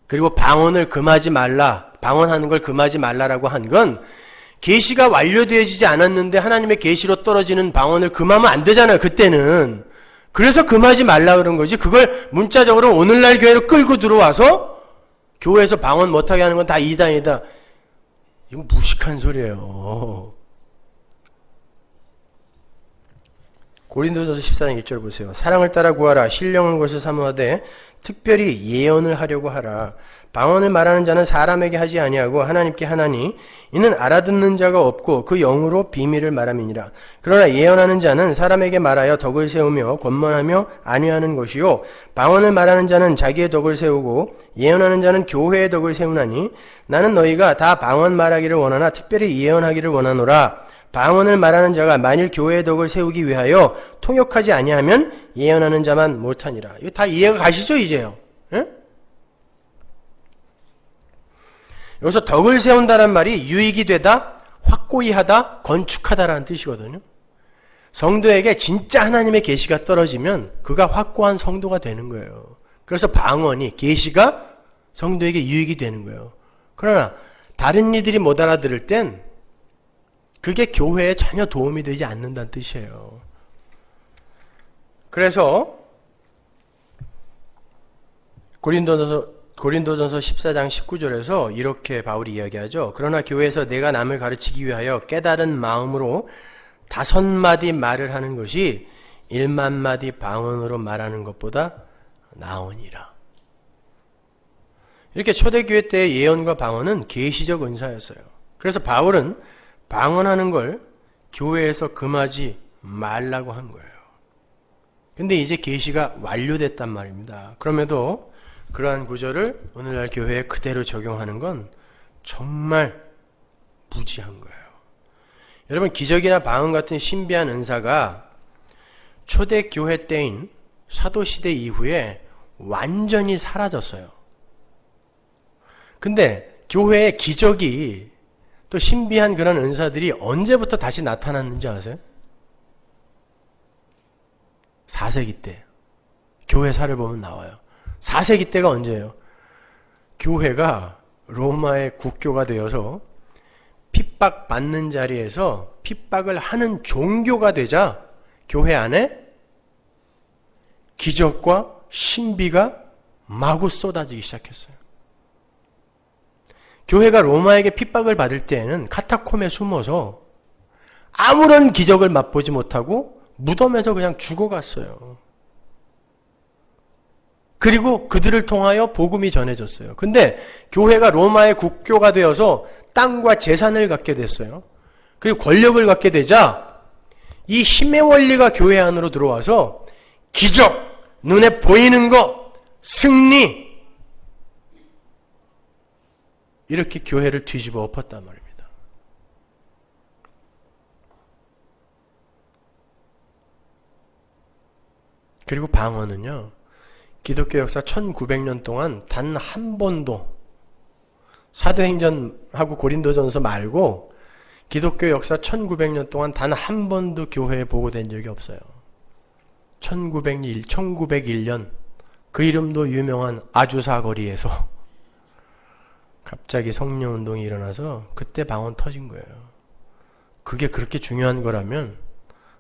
Speaker 1: 그리고 방언을 금하지 말라, 방언하는 걸 금하지 말라라고 한 건 계시가 완료되어지지 않았는데 하나님의 계시로 떨어지는 방언을 금하면 안 되잖아요. 그때는. 그래서 금하지 말라 그런 거지. 그걸 문자적으로 오늘날 교회로 끌고 들어와서 교회에서 방언 못하게 하는 건 다 이단이다. 이건 무식한 소리예요. 고린도전서 14장 1절 보세요. 사랑을 따라 구하라. 신령한 것을 사모하되 특별히 예언을 하려고 하라. 방언을 말하는 자는 사람에게 하지 아니하고 하나님께 하나니 이는 알아듣는 자가 없고 그 영으로 비밀을 말함이니라. 그러나 예언하는 자는 사람에게 말하여 덕을 세우며 권면하며 안위하는 것이요 방언을 말하는 자는 자기의 덕을 세우고 예언하는 자는 교회의 덕을 세우나니 나는 너희가 다 방언 말하기를 원하나 특별히 예언하기를 원하노라. 방언을 말하는 자가 만일 교회의 덕을 세우기 위하여 통역하지 아니하면 예언하는 자만 못하니라. 이거 다 이해가 가시죠 이제요? 예? 여기서 덕을 세운다는 말이 유익이 되다, 확고히 하다, 건축하다라는 뜻이거든요. 성도에게 진짜 하나님의 계시가 떨어지면 그가 확고한 성도가 되는 거예요. 그래서 방언이, 계시가 성도에게 유익이 되는 거예요. 그러나 다른 이들이 못 알아들을 땐 그게 교회에 전혀 도움이 되지 않는다는 뜻이에요. 그래서 고린도전서 14장 19절에서 이렇게 바울이 이야기하죠. 그러나 교회에서 내가 남을 가르치기 위하여 깨달은 마음으로 5마디 말을 하는 것이 1만 마디 방언으로 말하는 것보다 나으니라. 이렇게 초대교회 때의 예언과 방언은 계시적 은사였어요. 그래서 바울은 방언하는 걸 교회에서 금하지 말라고 한 거예요. 근데 이제 계시가 완료됐단 말입니다. 그럼에도 그러한 구절을 오늘날 교회에 그대로 적용하는 건 정말 무지한 거예요. 여러분, 기적이나 방언 같은 신비한 은사가 초대교회 때인 사도시대 이후에 완전히 사라졌어요. 근데 교회의 기적이 또 신비한 그런 은사들이 언제부터 다시 나타났는지 아세요? 4세기 때. 교회사를 보면 나와요. 4세기 때가 언제예요? 교회가 로마의 국교가 되어서 핍박받는 자리에서 핍박을 하는 종교가 되자 교회 안에 기적과 신비가 마구 쏟아지기 시작했어요. 교회가 로마에게 핍박을 받을 때에는 카타콤에 숨어서 아무런 기적을 맛보지 못하고 무덤에서 그냥 죽어갔어요. 그리고 그들을 통하여 복음이 전해졌어요. 근데 교회가 로마의 국교가 되어서 땅과 재산을 갖게 됐어요. 그리고 권력을 갖게 되자 이 힘의 원리가 교회 안으로 들어와서 기적, 눈에 보이는 것, 승리, 이렇게 교회를 뒤집어 엎었단 말입니다. 그리고 방언은요, 기독교 역사 1900년 동안 단 한 번도 사도행전하고 고린도전서 말고 기독교 역사 1900년 동안 단 한 번도 교회에 보고된 적이 없어요. 1901년 그 이름도 유명한 아주사 거리에서 갑자기 성령운동이 일어나서 그때 방언 터진 거예요. 그게 그렇게 중요한 거라면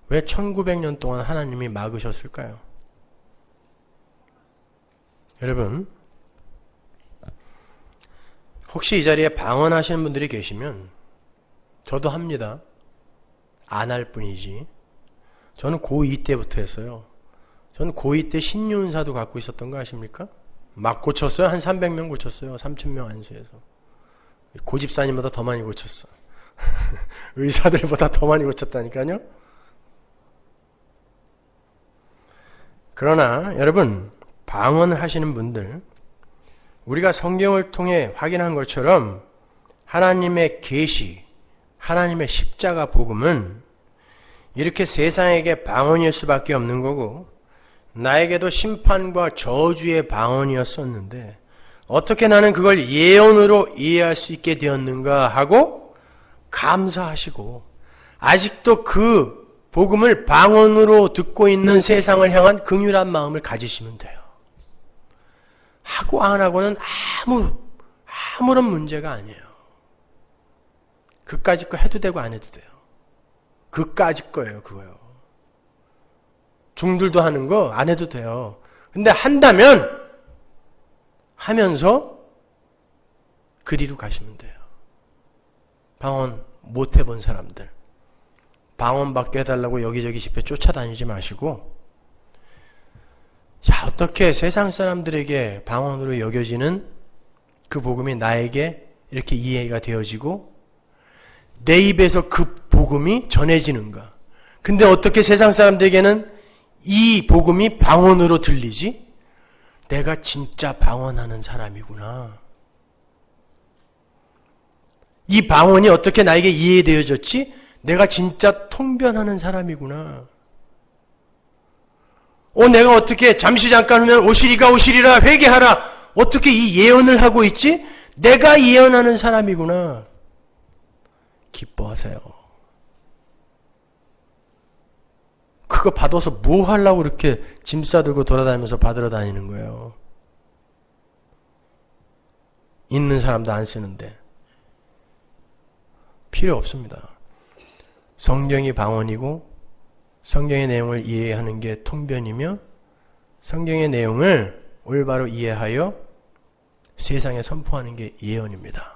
Speaker 1: 왜 1900년 동안 하나님이 막으셨을까요? 여러분, 혹시 이 자리에 방언하시는 분들이 계시면 저도 합니다. 안 할 뿐이지. 저는 고2 때부터 했어요. 저는 고2 때 신유은사도 갖고 있었던 거 아십니까? 막 고쳤어요. 한 300명 고쳤어요. 3000명 안수해서. 고집사님보다 더 많이 고쳤어. 의사들보다 더 많이 고쳤다니까요. 그러나 여러분, 방언을 하시는 분들, 우리가 성경을 통해 확인한 것처럼 하나님의 계시, 하나님의 십자가 복음은 이렇게 세상에게 방언일 수밖에 없는 거고 나에게도 심판과 저주의 방언이었었는데 어떻게 나는 그걸 예언으로 이해할 수 있게 되었는가 하고 감사하시고 아직도 그 복음을 방언으로 듣고 있는 세상을 향한 긍휼한 마음을 가지시면 돼요. 하고 안 하고는 아무런 문제가 아니에요. 그까짓 거 해도 되고 안 해도 돼요. 그까짓 거예요, 그거요. 중들도 하는 거 안 해도 돼요. 근데 한다면 하면서 그리로 가시면 돼요. 방언 못 해본 사람들, 방언 받게 해달라고 여기저기 집회 쫓아다니지 마시고, 자, 어떻게 세상 사람들에게 방언으로 여겨지는 그 복음이 나에게 이렇게 이해가 되어지고 내 입에서 그 복음이 전해지는가? 근데 어떻게 세상 사람들에게는 이 복음이 방언으로 들리지? 내가 진짜 방언하는 사람이구나. 이 방언이 어떻게 나에게 이해되어졌지? 내가 진짜 통변하는 사람이구나. 내가 어떻게 잠시 잠깐 하면 오시리가 오시리라 회개하라. 어떻게 이 예언을 하고 있지? 내가 예언하는 사람이구나. 기뻐하세요. 그거 받아서 뭐 하려고 이렇게 짐 싸들고 돌아다니면서 받으러 다니는 거예요. 있는 사람도 안 쓰는데. 필요 없습니다. 성경이 방언이고 성경의 내용을 이해하는 게 통변이며 성경의 내용을 올바로 이해하여 세상에 선포하는 게 예언입니다.